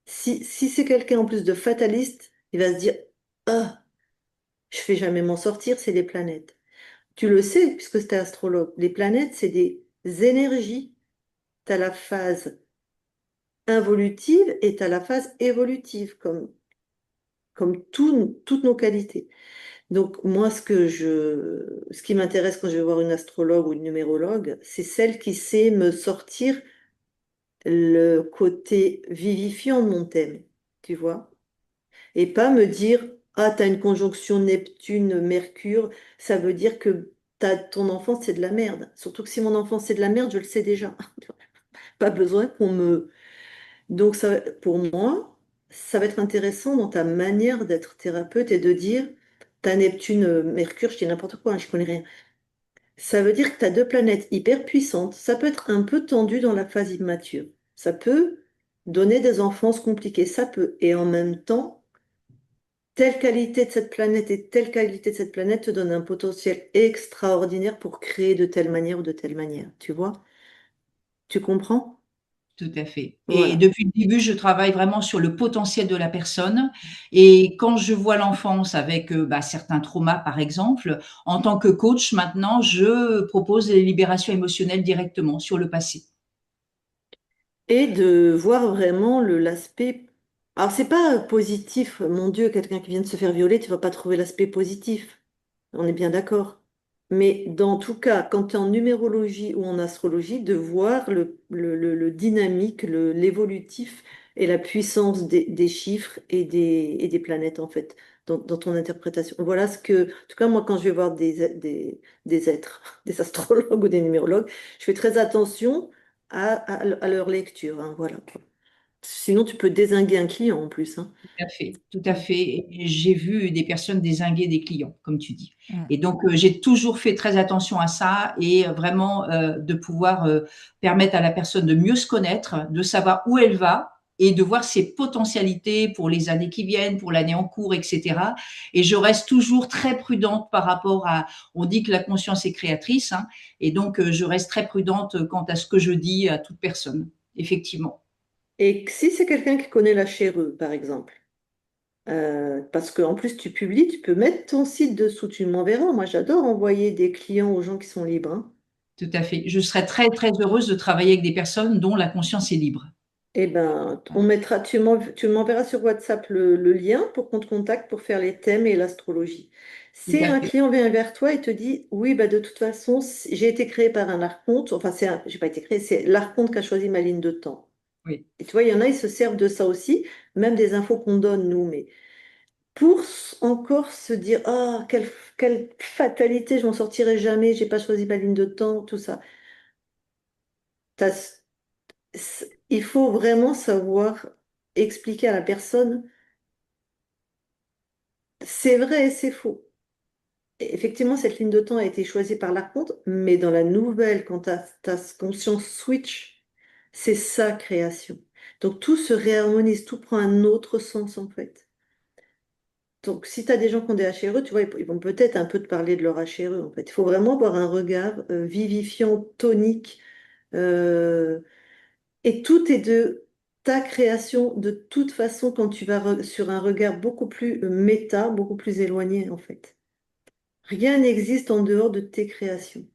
Si c'est quelqu'un en plus de fataliste, il va se dire, ah, je vais jamais m'en sortir, c'est les planètes. Tu le sais, puisque c'était astrologue. Les planètes, c'est des énergies. Tu as la phase involutive et tu as la phase évolutive, comme toutes nos qualités. Donc, moi, ce qui m'intéresse quand je vais voir une astrologue ou une numérologue, c'est celle qui sait me sortir le côté vivifiant de mon thème, tu vois? Et pas me dire, ah, tu as une conjonction Neptune-Mercure, ça veut dire que ton enfance, c'est de la merde. Surtout que si mon enfance, c'est de la merde, je le sais déjà. Pas besoin qu'on me... Donc, ça, pour moi, ça va être intéressant dans ta manière d'être thérapeute et de dire, t'as Neptune-Mercure, je dis n'importe quoi, hein, je connais rien. Ça veut dire que tu as deux planètes hyper puissantes. Ça peut être un peu tendu dans la phase immature. Ça peut donner des enfances compliquées. Ça peut. Et en même temps, telle qualité de cette planète et telle qualité de cette planète te donne un potentiel extraordinaire pour créer de telle manière ou de telle manière. Tu vois? Tu comprends? Tout à fait. Et Voilà. depuis le début, je travaille vraiment sur le potentiel de la personne. Et quand je vois l'enfance avec bah, certains traumas, par exemple, en tant que coach, maintenant, je propose des libérations émotionnelles directement sur le passé. Et de voir vraiment l'aspect. Alors, c'est pas positif, mon Dieu, quelqu'un qui vient de se faire violer, tu vas pas trouver l'aspect positif. On est bien d'accord. Mais dans tout cas, quand tu es en numérologie ou en astrologie, de voir le dynamique, l'évolutif et la puissance des chiffres et des planètes, en fait, dans ton interprétation. Voilà ce que, en tout cas, moi, quand je vais voir des êtres, des astrologues ou des numérologues, je fais très attention à leur lecture, hein, voilà. Sinon, tu peux dézinguer un client en plus, hein. Tout à fait, tout à Mm. fait. Et j'ai vu des personnes dézinguer des clients, comme tu dis. Mm. Et donc, j'ai toujours fait très attention à ça et vraiment de pouvoir permettre à la personne de mieux se connaître, de savoir où elle va et de voir ses potentialités pour les années qui viennent, pour l'année en cours, etc. Et je reste toujours très prudente par rapport à, on dit que la conscience est créatrice, hein, et donc je reste très prudente quant à ce que je dis à toute personne, effectivement. Et si c'est quelqu'un qui connaît la chéreux, par exemple, parce qu'en plus tu publies, tu peux mettre ton site dessous, tu m'enverras. Moi, j'adore envoyer des clients aux gens qui sont libres, hein. Tout à fait. Je serais très, très heureuse de travailler avec des personnes dont la conscience est libre. Eh ben, tu m'enverras sur WhatsApp le lien pour qu'on te contacte pour faire les thèmes et l'astrologie. Tout Si à un fait. client vient vers toi et te dit, oui, bah, de toute façon, j'ai été créé par un archonte, enfin, j'ai pas été créé, c'est l'archonte qui a choisi ma ligne de temps. Oui, Et tu vois, il y en a, ils se servent de ça aussi, même des infos qu'on donne, nous, mais pour encore se dire, ah, quelle fatalité, je m'en sortirai jamais, j'ai pas choisi ma ligne de temps, tout ça. Il faut vraiment savoir expliquer à la personne, c'est vrai et c'est faux. Et effectivement, cette ligne de temps a été choisie par l'archonte, mais dans la nouvelle, quand ta conscience switch, c'est sa création. Donc tout se réharmonise, tout prend un autre sens en fait. Donc, si tu as des gens qui ont des HRE, tu vois, ils vont peut-être un peu te parler de leur HRE, en fait. Il faut vraiment avoir un regard vivifiant, tonique, euh, Et tout est de ta création de toute façon quand tu vas sur un regard beaucoup plus méta, beaucoup plus éloigné en fait. Rien n'existe en dehors de tes créations.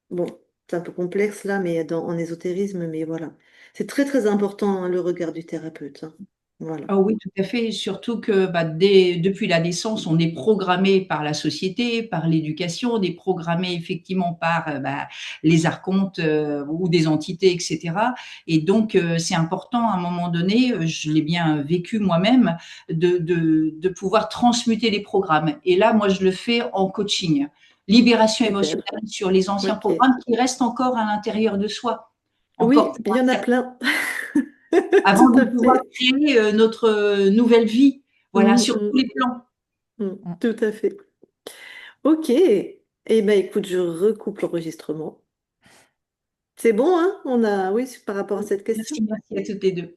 Bon, c'est un peu complexe là, mais en ésotérisme, mais voilà. C'est très très important hein, le regard du thérapeute, hein. Voilà. Ah oui, tout à fait. Surtout que bah, depuis la naissance, on est programmé par la société, par l'éducation, on est programmé effectivement par bah, les archontes ou des entités, etc. Et donc, c'est important à un moment donné, je l'ai bien vécu moi-même, de pouvoir transmuter les programmes. Et là, moi, je le fais en coaching. Libération Super. émotionnelle sur les anciens Ok. programmes qui restent encore à l'intérieur de soi. Encore Oui, il y en a plein. avant Tout de à pouvoir fait. créer notre nouvelle vie, voilà, Mm, sur tous les mm, plans. mm. Tout à fait. Ok. Eh ben écoute, je recoupe l'enregistrement. C'est bon, hein? On a, oui, par rapport à cette question. Merci, merci à toutes les deux.